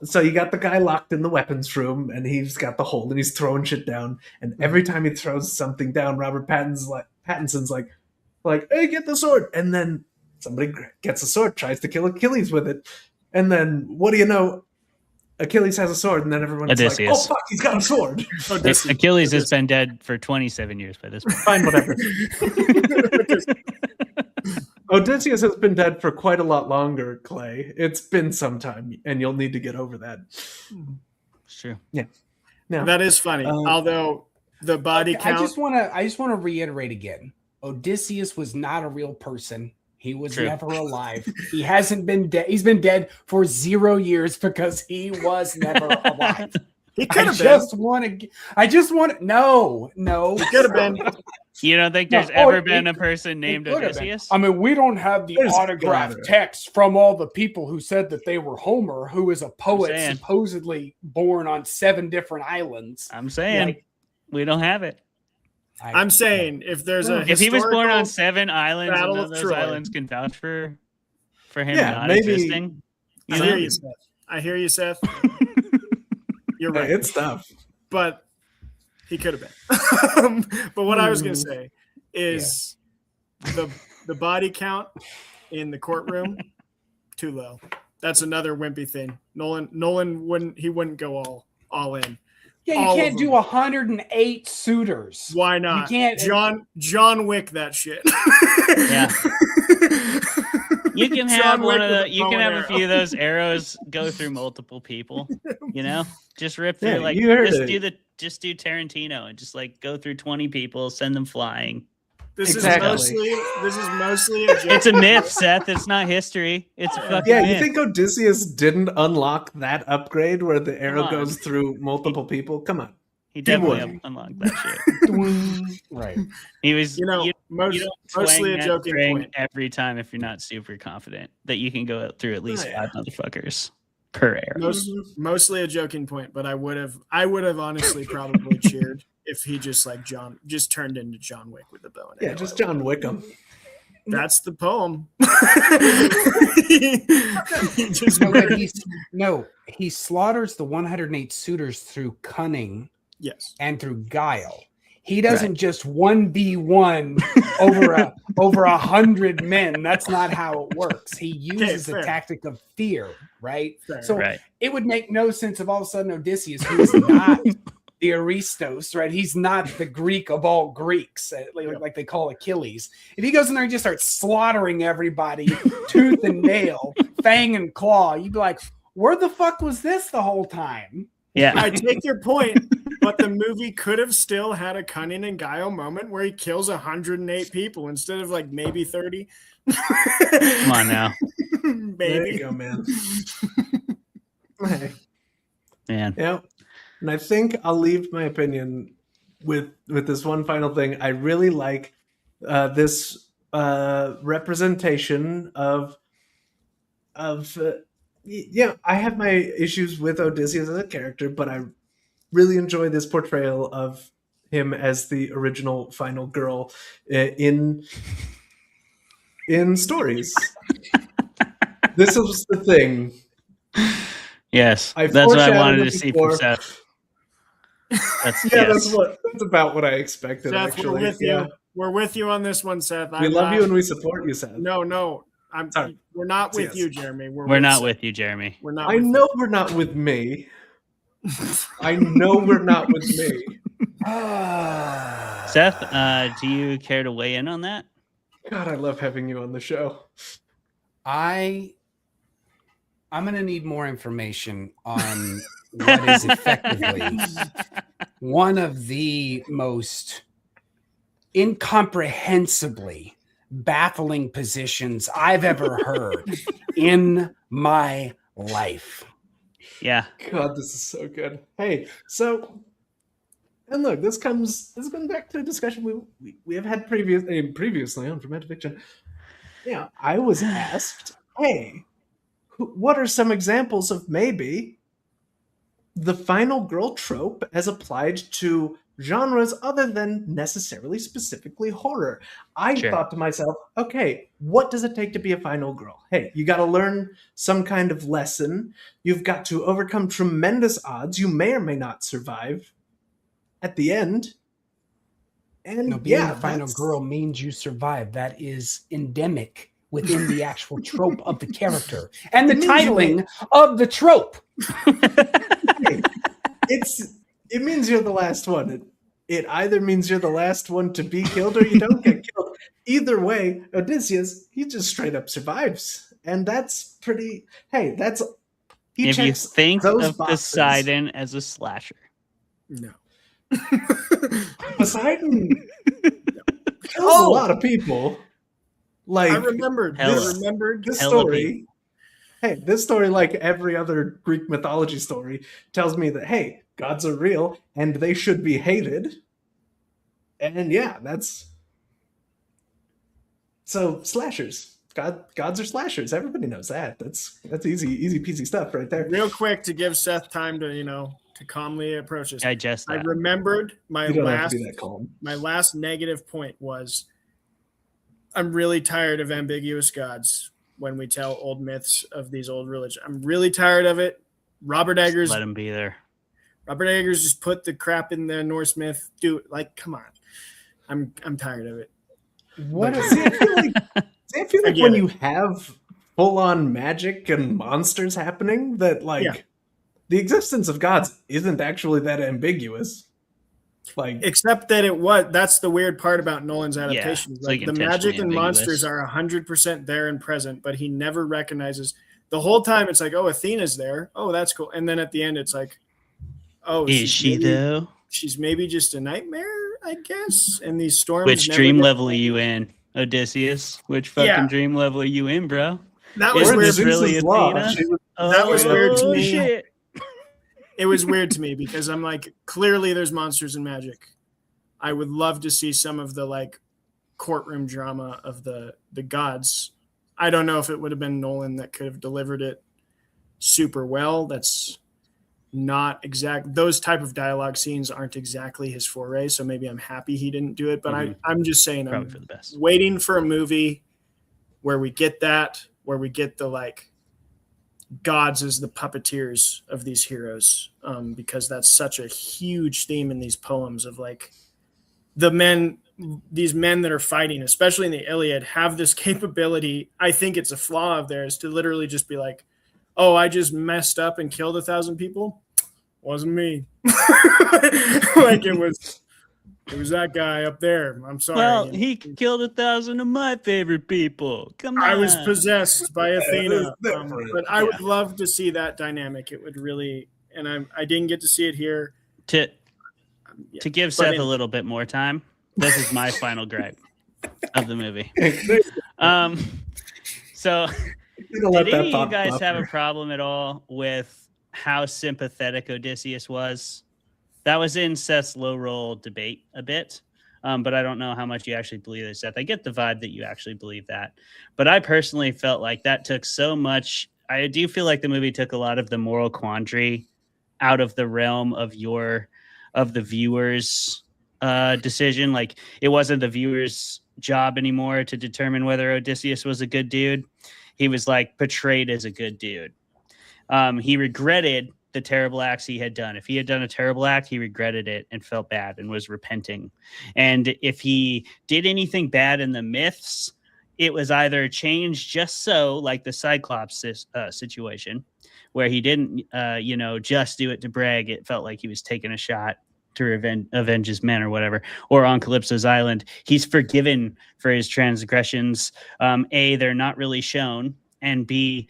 you got the guy locked in the weapons room, and he's got the hold, and he's throwing shit down. And every time he throws something down, Robert Pattinson's like, hey, get the sword, and then somebody gets a sword, tries to kill Achilles with it. And then, what do you know? Achilles has a sword, and then everyone's Odysseus. like, oh, fuck, he's got a sword. Achilles has been dead for 27 years by this point. Fine, whatever. Odysseus has been dead for quite a lot longer, Clay. It's been some time, and you'll need to get over that. It's true. Yeah. Now, that is funny. Although the body count. I just want to reiterate again. Odysseus was not a real person. He was never alive. He hasn't been dead. He's been dead for 0 years because he was never alive. He could have been. I just want to. No. He could have been. You don't think there's ever been a person named Odysseus? I mean, we don't have the autograph text from all the people who said that they were Homer, who is a poet supposedly born on 7 different islands. I'm saying we don't have it. I'm saying if there's if he was born on 7 islands, and none of those Troy. islands can vouch for him not maybe, existing. I hear you, Seth. You're right. It's tough. But he could have been. But what I was going to say is the body count in the courtroom, too low. That's another wimpy thing. Nolan wouldn't go all in. Yeah, you can't do 108 suitors. Why not? You can't. John Wick that shit. Yeah. You can have a few of those arrows go through multiple people. You know, just rip through just do Tarantino and just like go through 20 people, send them flying. This is mostly a joke. It's a myth, Seth. It's not history. It's a fucking myth. You think Odysseus didn't unlock that upgrade where the arrow goes through multiple people? Come on. He definitely unlocked that shit. Right. He was, mostly a joking point every time if you're not super confident that you can go through at least 5 motherfuckers per arrow. Mostly a joking point, but I would have honestly probably cheered if he just turned into John Wick with the bow and arrow. Yeah, just John Wickham. That's the poem. He slaughters the 108 suitors through cunning. Yes. And through guile. He doesn't just 1v1 over 100 men. That's not how it works. He uses a tactic of fear, right? So it would make no sense if all of a sudden Odysseus, who's not the Aristos, right? He's not the Greek of all Greeks, like they call Achilles. If he goes in there and just starts slaughtering everybody, tooth and nail, fang and claw, you'd be like, where the fuck was this the whole time? Yeah. I take your point, but the movie could have still had a cunning and guile moment where he kills 108 people instead of like maybe 30. Come on now. Baby. There you go, man. Hey. Man. Yeah. And I think I'll leave my opinion with this one final thing. I really like this representation of I have my issues with Odysseus as a character, but I really enjoy this portrayal of him as the original final girl in stories. This was the thing. Yes, that's what I wanted to see from Seth. That's about what I expected. Seth, actually, we're with you. We're with you on this one, Seth. We love you and we support you, Seth. No. We're not with you, Jeremy. We're not with you, Jeremy. We're not. I know we're not with me. I know we're not with me. Seth, do you care to weigh in on that? God, I love having you on the show. I'm going to need more information on what is effectively one of the most incomprehensibly baffling positions I've ever heard in my life. Yeah. God, this is so good. Hey, so, and look, this comes back to a discussion we have had previously on Fermented Fiction. Yeah, I was asked, hey, what are some examples of maybe the final girl trope as applied to genres other than necessarily specifically horror? I thought to myself, okay, what does it take to be a final girl? Hey, you got to learn some kind of lesson. You've got to overcome tremendous odds. You may or may not survive at the end. And being the final girl means you survive. That is endemic within the actual trope of the character and the titling of the trope. It means you're the last one. It either means you're the last one to be killed or you don't get killed. Either way, Odysseus, he just straight up survives. And that's pretty... Hey, that's... If you think of Poseidon as a slasher. No. Poseidon kills a lot of people. Like, I remembered this story. Hey, this story, like every other Greek mythology story, tells me that, hey, gods are real and they should be hated. And yeah, that's... So, slashers. Gods are slashers. Everybody knows that. That's easy peasy stuff right there. Real quick to give Seth time to, to calmly approach this. Digest that. I remembered my my last negative point was I'm really tired of ambiguous gods when we tell old myths of these old religions. I'm really tired of it. Robert Eggers, let him be there. Robert Eggers just put the crap in the Norse myth. Come on. I'm tired of it. What is it? I feel like when you have full-on magic and monsters happening, that the existence of gods isn't actually that ambiguous. Except that that's the weird part about Nolan's adaptation. Yeah, the magic and monsters are 100% there and present, but he never recognizes the whole time. It's like, oh, Athena's there. Oh, that's cool. And then at the end, it's like, oh, is she though? She's maybe just a nightmare, I guess. And these storms. Which dream level are you in, Odysseus? Which fucking dream level are you in, bro? That was weird. Really Athena? That was weird to me. Shit. It was weird to me because I'm like, clearly there's monsters and magic. I would love to see some of the courtroom drama of the gods. I don't know if it would have been Nolan that could have delivered it super well. That's not exact. Those type of dialogue scenes aren't exactly his foray. So maybe I'm happy he didn't do it, but I'm just saying probably for the best. Waiting for a movie where we get where we get the gods as the puppeteers of these heroes, because that's such a huge theme in these poems of these men that are fighting, especially in the Iliad, have this capability. I think it's a flaw of theirs to literally just be like, oh, I just messed up and killed 1,000 people. Wasn't me. Like it was that guy up there. I'm sorry. Well, he killed 1,000 of my favorite people. Come on. I was possessed by Athena. different. But I would love to see that dynamic. It would really, and I didn't get to see it here. To give Seth a little bit more time, this is my final gripe of the movie. So did any of you guys have a problem at all with how sympathetic Odysseus was? That was in Seth's low roll debate a bit, but I don't know how much you actually believe it, Seth. I get the vibe that you actually believe that, but I personally felt like that took so much. I do feel like the movie took a lot of the moral quandary out of the realm of the viewer's decision. Like it wasn't the viewer's job anymore to determine whether Odysseus was a good dude. He was like portrayed as a good dude. He regretted the terrible acts he had done. If he had done a terrible act, he regretted it and felt bad and was repenting. And if he did anything bad in the myths, it was either changed just so, like the Cyclops situation, where he didn't, just do it to brag. It felt like he was taking a shot to avenge his men or whatever. Or on Calypso's Island, he's forgiven for his transgressions. A, they're not really shown, and B,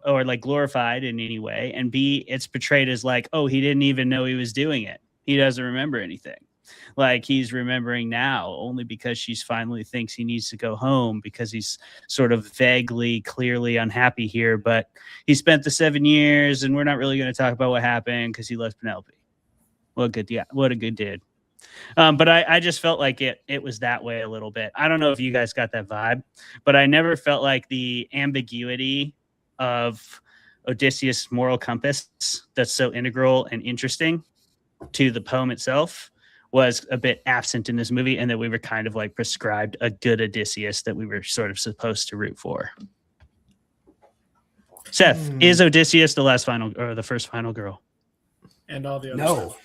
or like glorified in any way, and B, it's portrayed as like, oh, he didn't even know he was doing it. He doesn't remember anything. Like he's remembering now only because she's finally thinks he needs to go home because he's sort of vaguely, clearly unhappy here. But he spent the 7 years, and we're not really going to talk about what happened because he loves Penelope. What a good dude. But I just felt like it was that way a little bit. I don't know if you guys got that vibe, but I never felt like the ambiguity of Odysseus' moral compass that's so integral and interesting to the poem itself was a bit absent in this movie, and that we were kind of like prescribed a good Odysseus that we were sort of supposed to root for. Seth, is Odysseus the first final girl? And all the other No.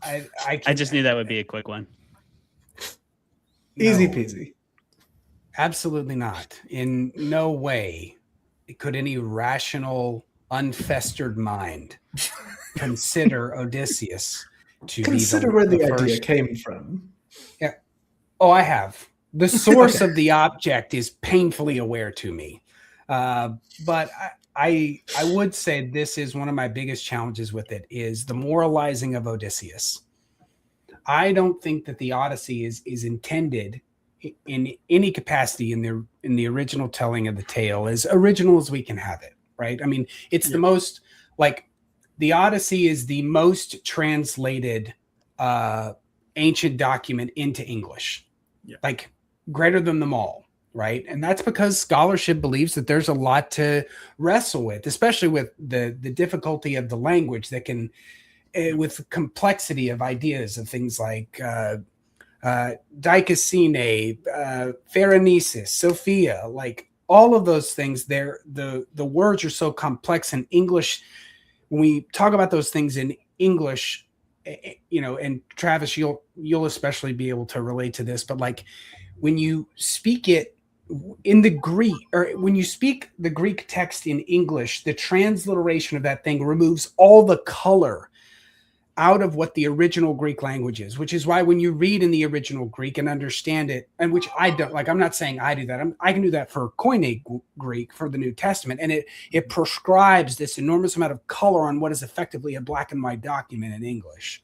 I just knew that would be a quick one. Easy peasy. Absolutely not. In no way could any rational, unfestered mind consider Odysseus to consider be where the first. idea came from. Yeah. Oh, I have. The source of the object is painfully aware to me. But I would say this is one of my biggest challenges with it is the moralizing of Odysseus. I don't think that the Odyssey is intended in any capacity in the original telling of the tale as original as we can have it, right? I mean, it's the most, like, the Odyssey is the most translated ancient document into English, like greater than them all, right? And that's because scholarship believes that there's a lot to wrestle with, especially with the difficulty of the language that can, with complexity of ideas of things like Dikasine, Pherenesis, Sophia, like all of those things. The words are so complex in English. When we talk about those things in English, and Travis, you'll especially be able to relate to this, but like when you speak it in the Greek, or when you speak the Greek text in English, the transliteration of that thing removes all the color out of what the original Greek language is, which is why when you read in the original Greek and understand it, and which I don't, like, I'm not saying I do that. I can do that for Koine Greek for the New Testament. And it prescribes this enormous amount of color on what is effectively a black and white document in English.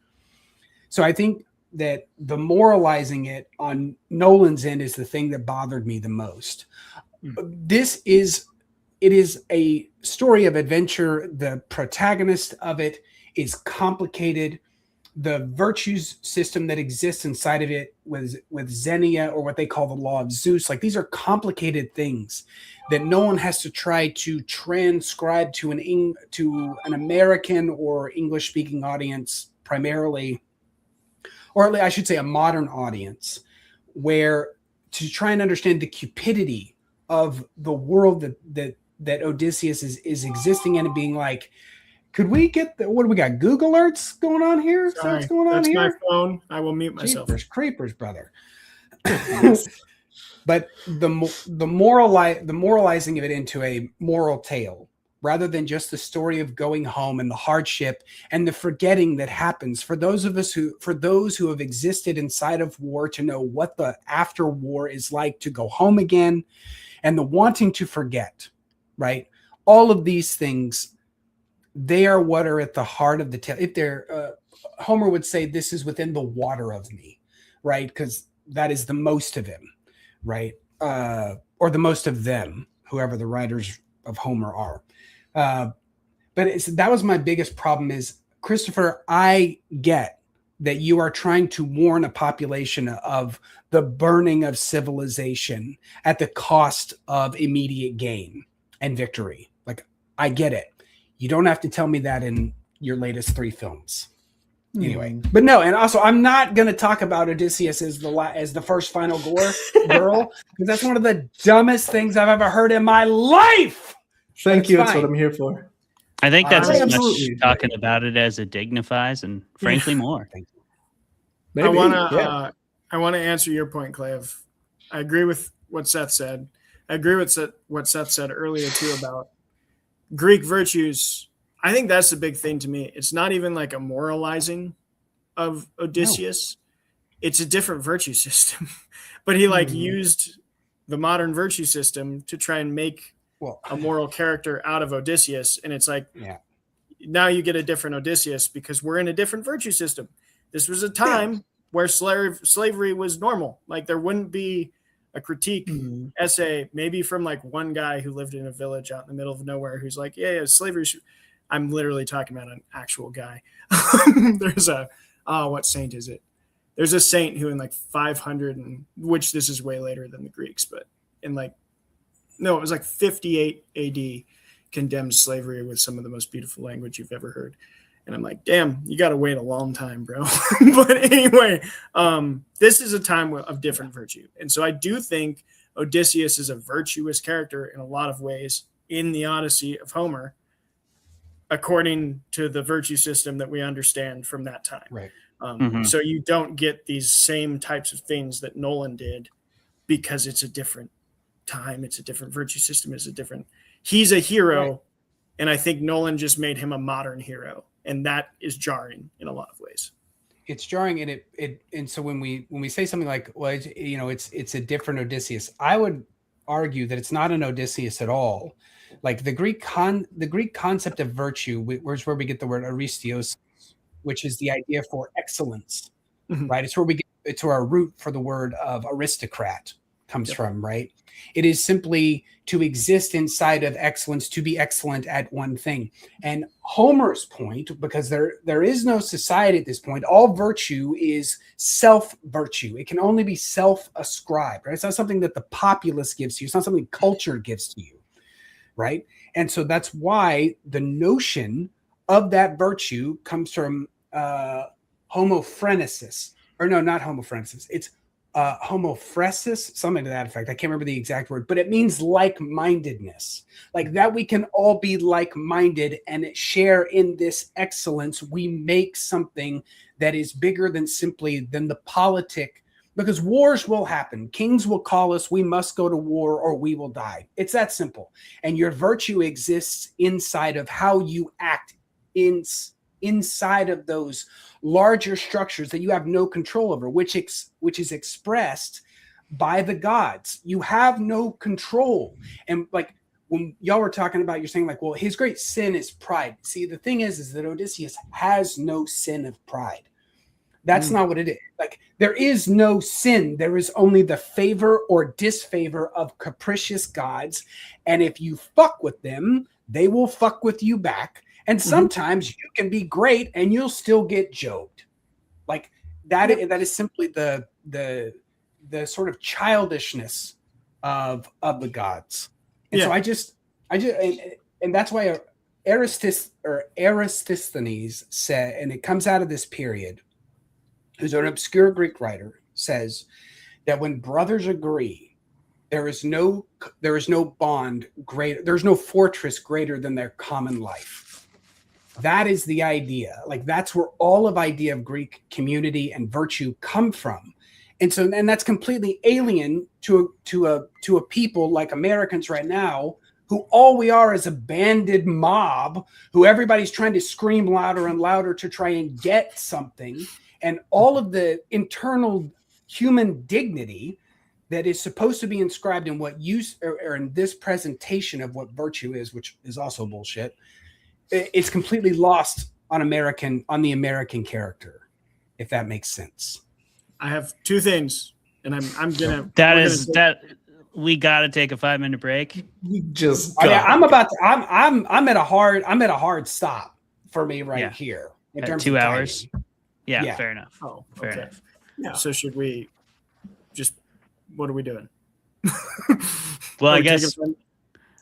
So I think that the moralizing it on Nolan's end is the thing that bothered me the most. It is a story of adventure. The protagonist of it is complicated. The virtues system that exists inside of it with Xenia, or what they call the law of Zeus, like these are complicated things that no one has to try to transcribe to an American or English speaking audience primarily, or I should say a modern audience, where to try and understand the cupidity of the world that Odysseus is existing in, and being like, Could we get what do we got? Google alerts going on here? Sorry, what's going on that's here? my phone. I will mute myself. Jeepers creepers, brother. But the moralizing of it into a moral tale, rather than just the story of going home and the hardship and the forgetting that happens for those who have existed inside of war to know what the after war is like, to go home again, and the wanting to forget, right? All of these things, they are what are at the heart of the tale. If they're Homer would say, this is within the water of me, right? Because that is the most of him, right? Or the most of them, whoever the writers of Homer are. But that was my biggest problem is, Christopher, I get that you are trying to warn a population of the burning of civilization at the cost of immediate gain and victory. Like, I get it. You don't have to tell me that in your latest 3 films. Anyway, but no, and also I'm not going to talk about Odysseus as the first final girl, because that's one of the dumbest things I've ever heard in my life. Thank you. That's what I'm here for. I think that's as much Absolutely. talking about it as it dignifies, and frankly more. Maybe, I want to answer your point, Clive. I agree with what Seth said. I agree with what Seth said earlier too about Greek virtues. I think that's the big thing to me. It's not even like a moralizing of Odysseus. No. It's a different virtue system. But he used the modern virtue system to try and make a moral character out of Odysseus. And it's like, now you get a different Odysseus because we're in a different virtue system. This was a time where slavery was normal. Like, there wouldn't be a critique essay, maybe from like one guy who lived in a village out in the middle of nowhere who's like, yeah, slavery. I'm literally talking about an actual guy. There's what saint is it? There's a saint who in like 500, which this is way later than the Greeks, but in it was like 58 AD, condemned slavery with some of the most beautiful language you've ever heard. And I'm like, damn, you got to wait a long time, bro. But anyway, this is a time of different virtue. And so I do think Odysseus is a virtuous character in a lot of ways in the Odyssey of Homer, according to the virtue system that we understand from that time. Right. So you don't get these same types of things that Nolan did because it's a different time. It's a different virtue system. He's a hero. Right. And I think Nolan just made him a modern hero. And that is jarring in a lot of ways. It's jarring. And so when we say something like, well, it's a different Odysseus, I would argue that it's not an Odysseus at all. Like the Greek concept of virtue, where's where we get the word aristios, which is the idea for excellence, right? It's where our root for the word of aristocrat comes from, right? It is simply to exist inside of excellence, to be excellent at one thing. And Homer's point, because there is no society at this point, all virtue is self-virtue. It can only be self-ascribed, right? It's not something that the populace gives to you. It's not something culture gives to you. Right. And so that's why the notion of that virtue comes from homophrenesis, or no, not homophrenesis. It's homophresis, something to that effect. I can't remember the exact word, but it means like-mindedness, like that we can all be like-minded and share in this excellence. We make something that is bigger than the politic. Because wars will happen. Kings will call us. We must go to war or we will die. It's that simple. And your virtue exists inside of how you act inside of those larger structures that you have no control over, which is expressed by the gods. You have no control. And like when y'all were talking about, you're saying like, well, his great sin is pride. See, the thing is that Odysseus has no sin of pride. That's not what it is. Like, there is no sin. There is only the favor or disfavor of capricious gods. And if you fuck with them, they will fuck with you back. And sometimes you can be great and you'll still get joked. Like that is simply the sort of childishness of the gods. And so I just and that's why Eratosthenes said, and it comes out of this period, who's an obscure Greek writer, says that when brothers agree, there is no bond greater, there's no fortress greater than their common life. That is the idea. Like that's where all of idea of Greek community and virtue come from. And that's completely alien to a people like Americans right now, who all we are is a banded mob who everybody's trying to scream louder and louder to try and get something. And all of the internal human dignity that is supposed to be inscribed in what you or in this presentation of what virtue is, which is also bullshit, it's completely lost on the American character, if that makes sense. I have two things, and I'm gonna. We got to take a 5-minute break. We just. I'm at a hard stop for me here. In At terms 2 of hours. timing. Yeah, fair enough. Oh, Fair okay. enough. Yeah. So should we just? What are we doing? Well, I guess.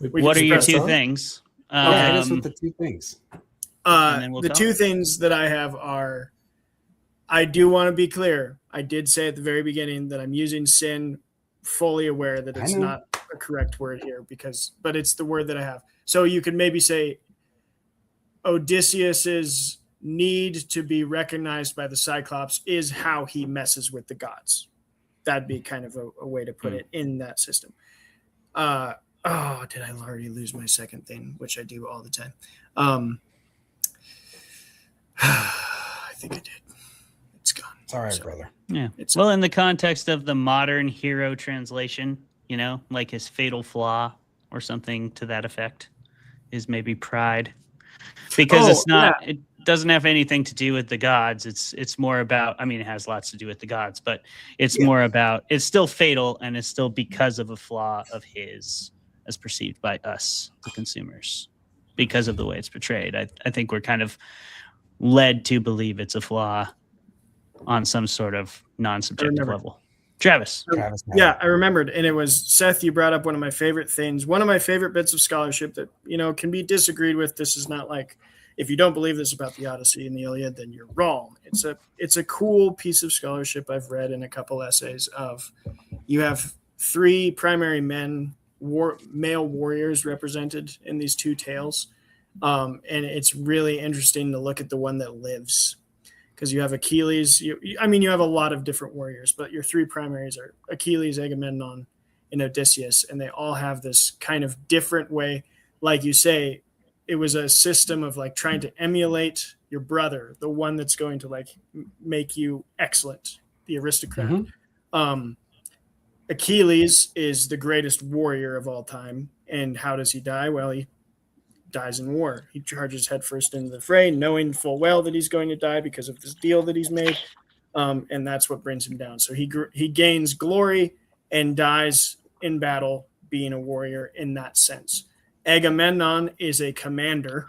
What are your two on? things? Hit us with the two things. The two things that I have are, I do want to be clear. I did say at the very beginning that I'm using sin, fully aware that it's not a correct word here but it's the word that I have. So you could maybe say Odysseus's need to be recognized by the Cyclops is how he messes with the gods. That'd be kind of a way to put it in that system. Did I already lose my second thing, which I do all the time? I think I did. It's gone. It's all right, brother. Yeah. Well, in the context of the modern hero translation, like his fatal flaw or something to that effect is maybe pride. Because it's not, it doesn't have anything to do with the gods. It's more about, it has lots to do with the gods, but it's more about, it's still fatal and it's still because of a flaw of his as perceived by us, the consumers, because of the way it's portrayed. I think we're kind of led to believe it's a flaw on some sort of non-subjective level. Travis. Yeah, I remembered. And it was, Seth, you brought up one of my favorite things. One of my favorite bits of scholarship that, can be disagreed with. This is not like, if you don't believe this about the Odyssey and the Iliad, then you're wrong. It's a cool piece of scholarship I've read in a couple essays of, you have three primary male warriors represented in these two tales. And it's really interesting to look at the one that lives, because you have Achilles. You have a lot of different warriors, but your three primaries are Achilles, Agamemnon, and Odysseus, and they all have this kind of different way. Like you say, it was a system of like trying to emulate your brother, the one that's going to like make you excellent, the aristocrat. Mm-hmm. Achilles is the greatest warrior of all time. And how does he die? Well, he dies in war. He charges headfirst into the fray, knowing full well that he's going to die because of this deal that he's made. And that's what brings him down. So he gains glory and dies in battle being a warrior in that sense. Agamemnon is a commander.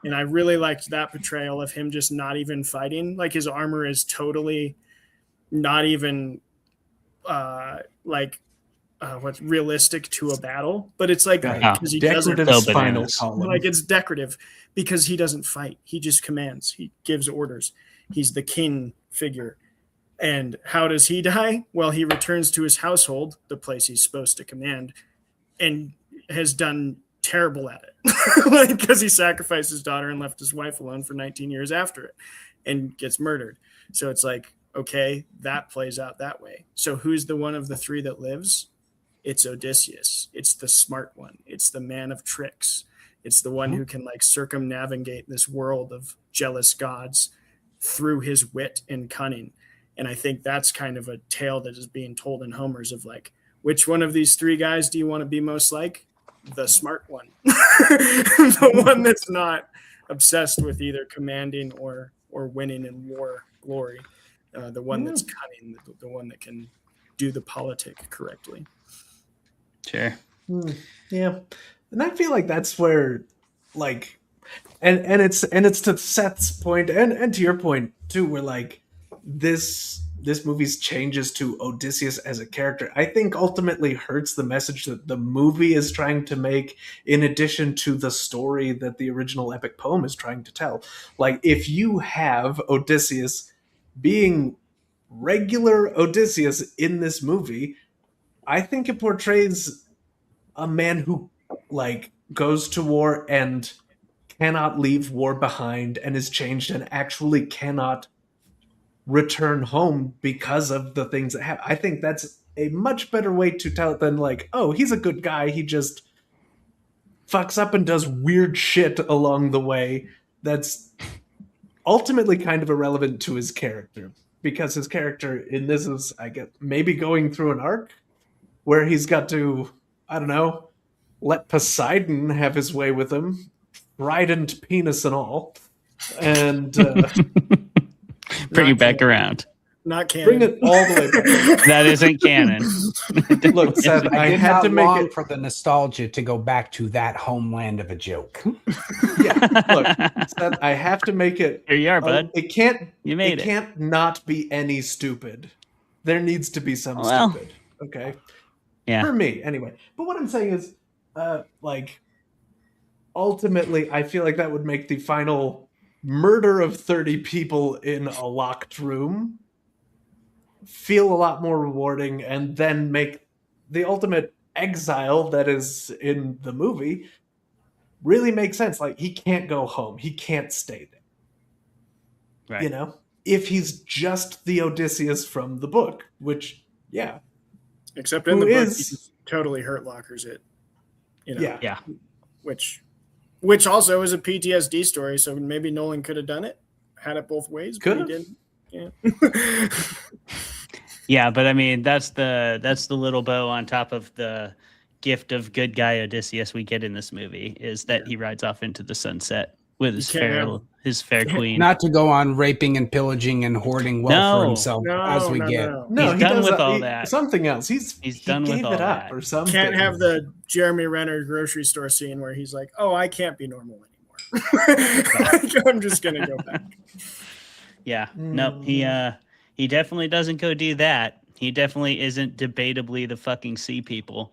And I really liked that portrayal of him just not even fighting. Like his armor is totally not even what's realistic to a battle, but it's like because he doesn't, like it's decorative because he doesn't fight. He just commands. He gives orders. He's the king figure. And how does he die? Well, he returns to his household, the place he's supposed to command, and has done terrible at it because he sacrificed his daughter and left his wife alone for 19 years after it and gets murdered. So it's like, okay, that plays out that way. So who's the one of the three that lives? It's Odysseus. It's the smart one. It's the man of tricks. It's the one who can like circumnavigate this world of jealous gods through his wit and cunning. And I think that's kind of a tale that is being told in Homer's of like, which one of these three guys do you want to be most like? The smart one. The one that's not obsessed with either commanding or winning in war glory. The one that's cunning, the one that can do the politic correctly. Sure. Yeah. And I feel like that's where like and it's to Seth's point and to your point too, where like this movie's changes to Odysseus as a character, I think ultimately hurts the message that the movie is trying to make, in addition to the story that the original epic poem is trying to tell. Like if you have Odysseus being regular Odysseus in this movie, I think it portrays a man who like goes to war and cannot leave war behind and is changed and actually cannot return home because of the things that happen. I think that's a much better way to tell it than like, oh, he's a good guy. He just fucks up and does weird shit along the way. That's ultimately kind of irrelevant to his character, because his character in this is, I guess, maybe going through an arc where he's got to, I don't know, let Poseidon have his way with him, trident penis and all, and Bring it back around. Not canon. bring it all the way back. That isn't canon. Look, Seth, I did had not to make long it. for the nostalgia to go back to that homeland of a joke. Yeah, look, Seth, I have to make it. Here you are, bud. It can't. You made it. Can't not be any stupid. There needs to be some Well, stupid. Okay. Yeah. For me, anyway. But what I'm saying is, like, ultimately, I feel like that would make the final murder of 30 people in a locked room feel a lot more rewarding, and then make the ultimate exile that is in the movie really make sense. Like, he can't go home. He can't stay there. Right. You know? If he's just the Odysseus from the book, which, yeah. Except in Who the book, is- he just totally hurt Lockers it. You know, Yeah. which also is a PTSD story. So maybe Nolan could have done it, had it both ways, but he Could've. didn't. Yeah. Yeah, but I mean that's the little bow on top of the gift of good guy Odysseus we get in this movie, is that he rides off into the sunset with his fair queen. Not to go on raping and pillaging and hoarding wealth for himself as we get. No, He's he done does with all that. Something else. He done with gave all it up that. or something. Can't have the Jeremy Renner grocery store scene where he's like, "Oh, I can't be normal anymore. I'm just gonna go back." Yeah, nope. He definitely doesn't go do that. He definitely isn't debatably the fucking sea people,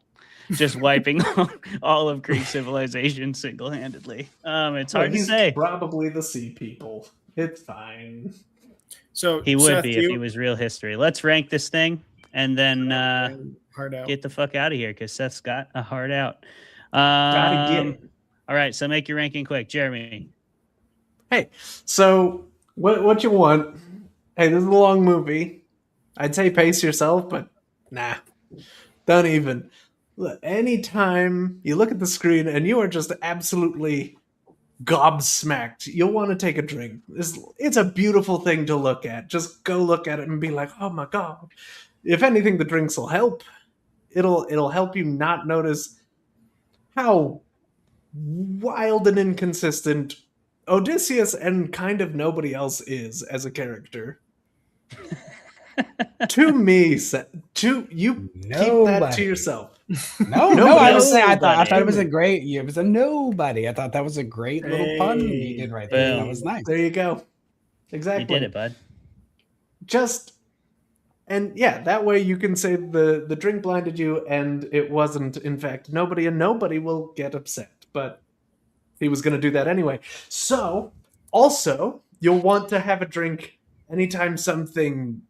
just wiping all of Greek civilization single-handedly. It's hard to he's say. Probably the sea people. It's fine. So He would Seth, be if he was real history. Let's rank this thing and then hard out. get the fuck out of here because Seth's got a hard out. Gotta get it. All right, so make your ranking quick, Jeremy. Hey, so what you want? Hey, this is a long movie. I'd say pace yourself, but nah, don't even. Look, anytime you look at the screen and you are just absolutely gobsmacked, you'll want to take a drink. It's a beautiful thing to look at. Just go look at it and be like, oh my god. If anything, the drinks will help. It'll help you not notice how wild and inconsistent Odysseus and kind of nobody else is as a character. To me, you keep that to yourself. No, Nobody I was else. saying I thought it Nobody. was a great. It was a nobody. I thought that was a great little pun you did right there. That was nice. There you go. Exactly. You did it, bud. And yeah, that way you can say the drink blinded you, and it wasn't in fact nobody, and nobody will get upset. But he was going to do that anyway. So also, you'll want to have a drink anytime something.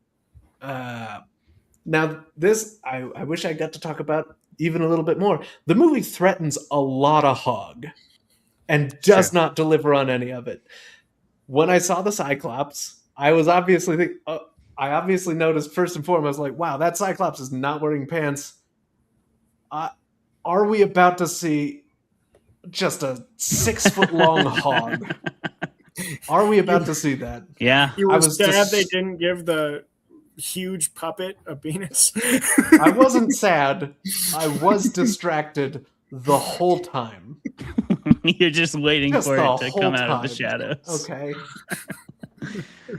Now, this I wish I got to talk about even a little bit more. The movie threatens a lot of hog and does not deliver on any of it. When I saw the Cyclops, I was obviously I obviously noticed first and foremost, like, wow, that Cyclops is not wearing pants. Are we about to see just a 6-foot-long hog? Are we about to see that? Yeah. You I were was sad just- they didn't give the huge puppet a penis. I wasn't sad. I was distracted the whole time. You're just waiting Just for the it to whole come out of the time. shadows. Okay.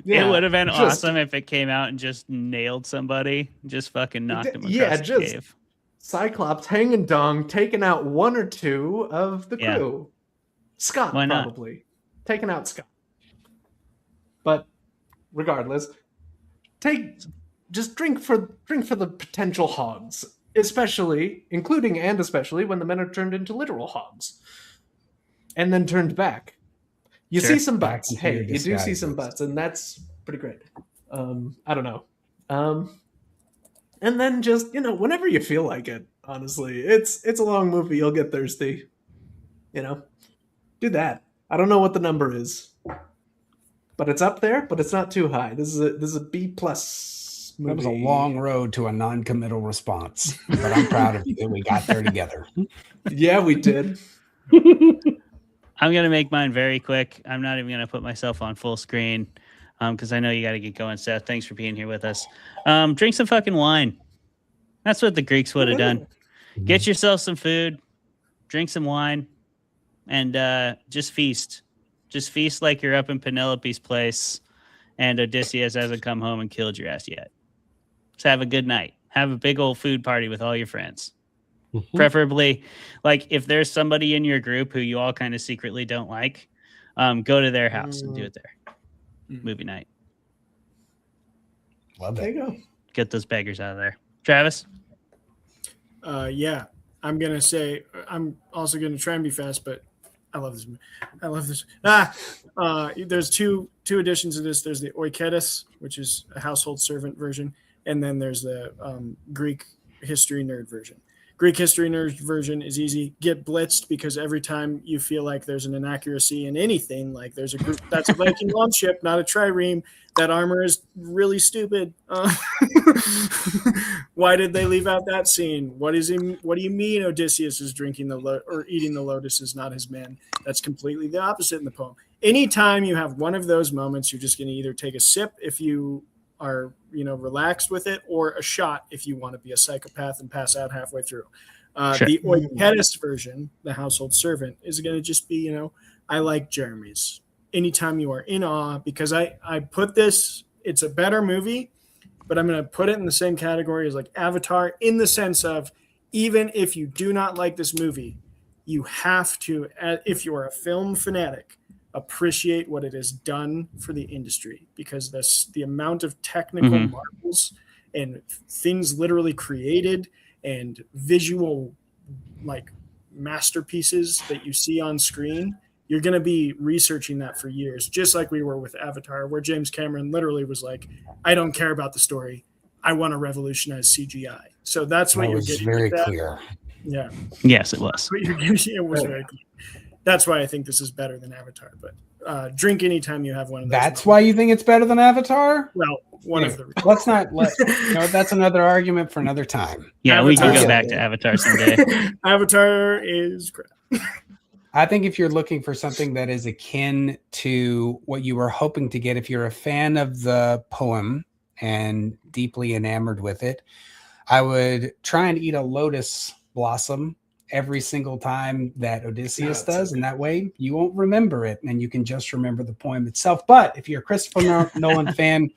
It would have been just- awesome if it came out and just nailed somebody, just fucking knocked him across yeah, the just- cave. Cyclops hanging dong, taking out one or two of the Yeah. crew. Scott, Why not? probably. Taking out Scott. But regardless, just drink for the potential hogs, including when the men are turned into literal hogs. And then turned back. You Sure. see some Back butts. into Hey, your you do see some disguises. butts, and that's pretty great. I don't know. And then just, whenever you feel like it, honestly. It's a long movie, you'll get thirsty. Do that. I don't know what the number is, but it's up there. But it's not too high. This is a B plus movie. That was a long road to a non-committal response, but I'm proud of you that we got there together. Yeah, we did. I'm going to make mine very quick. I'm not even going to put myself on full screen because I know you got to get going, Seth. Thanks for being here with us. Drink some fucking wine. That's what the Greeks would have done. Get yourself some food, drink some wine, and just feast. Just feast like you're up in Penelope's place and Odysseus hasn't come home and killed your ass yet. Just have a good night. Have a big old food party with all your friends. Preferably, like if there's somebody in your group who you all kind of secretly don't like, go to their house and do it there. Movie night. Love There it. you go. Get those beggars out of there. Travis? Yeah, I'm gonna say I'm also gonna try and be fast, but I love this. I love this. There's two editions of this. There's the Oiketis, which is a household servant version, and then there's the Greek history nerd version. Greek history nerd version is easy. Get blitzed because every time you feel like there's an inaccuracy in anything, like there's a group that's a Viking launch ship, not a trireme. That armor is really stupid. Why did they leave out that scene? What do you mean Odysseus is drinking or eating the lotus is not his man? That's completely the opposite in the poem. Anytime you have one of those moments, you're just going to either take a sip if you are relaxed with it, or a shot if you want to be a psychopath and pass out halfway through. Sure. The Oiketis version, the household servant, is going to just be, I like Jeremy's. Anytime you are in awe, because I put this, it's a better movie, but I'm going to put it in the same category as like Avatar, in the sense of, even if you do not like this movie, you have to, if you are a film fanatic, appreciate what it has done for the industry, because the amount of technical marvels and things literally created and visual like masterpieces that you see on screen, you're going to be researching that for years, just like we were with Avatar, where James Cameron literally was like, I don't care about the story. I want to revolutionize CGI. So that's what you're getting. Very clear. Yeah. Yes, it was. What you're getting, it was very clear. That's why I think this is better than Avatar. But drink anytime you have one of those. That's why you think it's better than Avatar? Well, one of the reasons. Let's not that's another argument for another time. Yeah, we can Avatar. go back to Avatar someday. Avatar is crap. I think if you're looking for something that is akin to what you were hoping to get, if you're a fan of the poem and deeply enamored with it, I would try and eat a lotus blossom every single time that Odysseus does, and that way you won't remember it and you can just remember the poem itself. But if you're a Christopher Nolan fan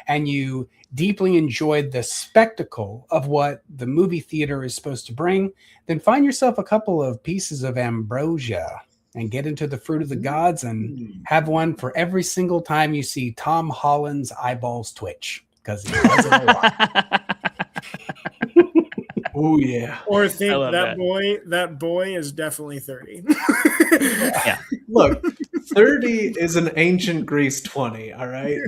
and you deeply enjoyed the spectacle of what the movie theater is supposed to bring, then find yourself a couple of pieces of ambrosia and get into the fruit of the gods and have one for every single time you see Tom Holland's eyeballs twitch, because he does it a lot. Oh yeah. Or think that that boy is definitely 30. Yeah. Look, 30 is an ancient Greece 20, all right?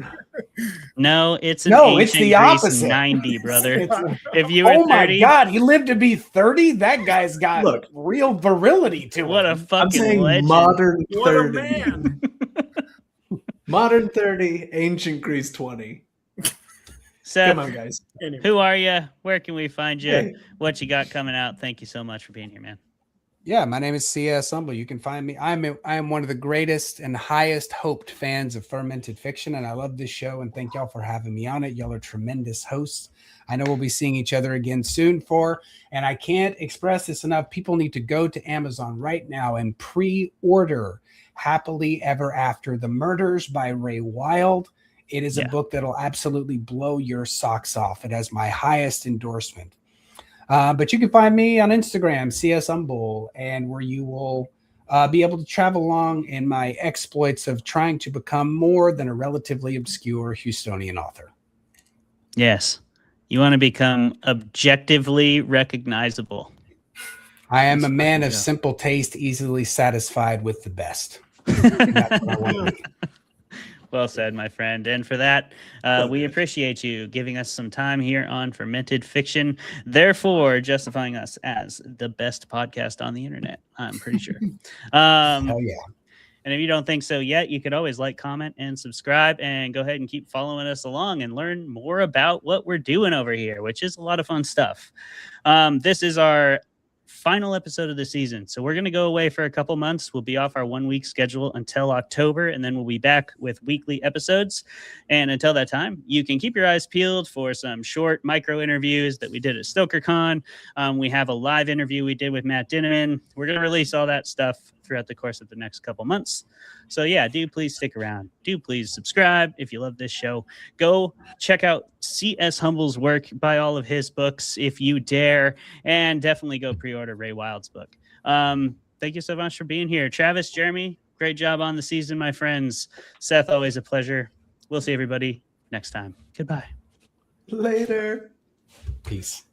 No, it's an it's ancient the Greece opposite. 90, brother. If you were Oh my 30, God, he lived to be 30? That guy's got real virility to him. what a I'm fucking saying legend. modern What a 30. man. Modern 30, ancient Greece 20. Seth, Come on, guys. Anyway. who are you? Where can we find you? Hey. What you got coming out? Thank you so much for being here, man. Yeah, my name is C.S. Humble. You can find me. I am one of the greatest and highest hoped fans of Fermented Fiction, and I love this show, and thank y'all for having me on it. Y'all are tremendous hosts. I know we'll be seeing each other again soon and I can't express this enough. People need to go to Amazon right now and pre-order Happily Ever After: The Murders by Ray Wilde. It is a book that'll absolutely blow your socks off. It has my highest endorsement. But you can find me on Instagram, CS Humble, and where you will be able to travel along in my exploits of trying to become more than a relatively obscure Houstonian author. Yes. You want to become objectively recognizable. I am a man of simple taste, easily satisfied with the best. That's what I want to be. Well said, my friend. And for that, we appreciate you giving us some time here on Fermented Fiction, therefore justifying us as the best podcast on the internet, I'm pretty sure. Hell yeah. And if you don't think so yet, you could always like, comment, and subscribe, and go ahead and keep following us along and learn more about what we're doing over here, which is a lot of fun stuff. This is our final episode of the season. So we're going to go away for a couple months. We'll be off our 1 week schedule until October, and then we'll be back with weekly episodes. And until that time, you can keep your eyes peeled for some short micro interviews that we did at StokerCon. We have a live interview we did with Matt Dinneman. We're going to release all that stuff throughout the course of the next couple months. So yeah, do please stick around. Do please subscribe if you love this show. Go check out C.S. Humble's work, buy all of his books if you dare, and definitely go pre-order Ray Wild's book. Thank you so much for being here. Travis, Jeremy, great job on the season, my friends. Seth, always a pleasure. We'll see everybody next time. Goodbye. Later. Peace.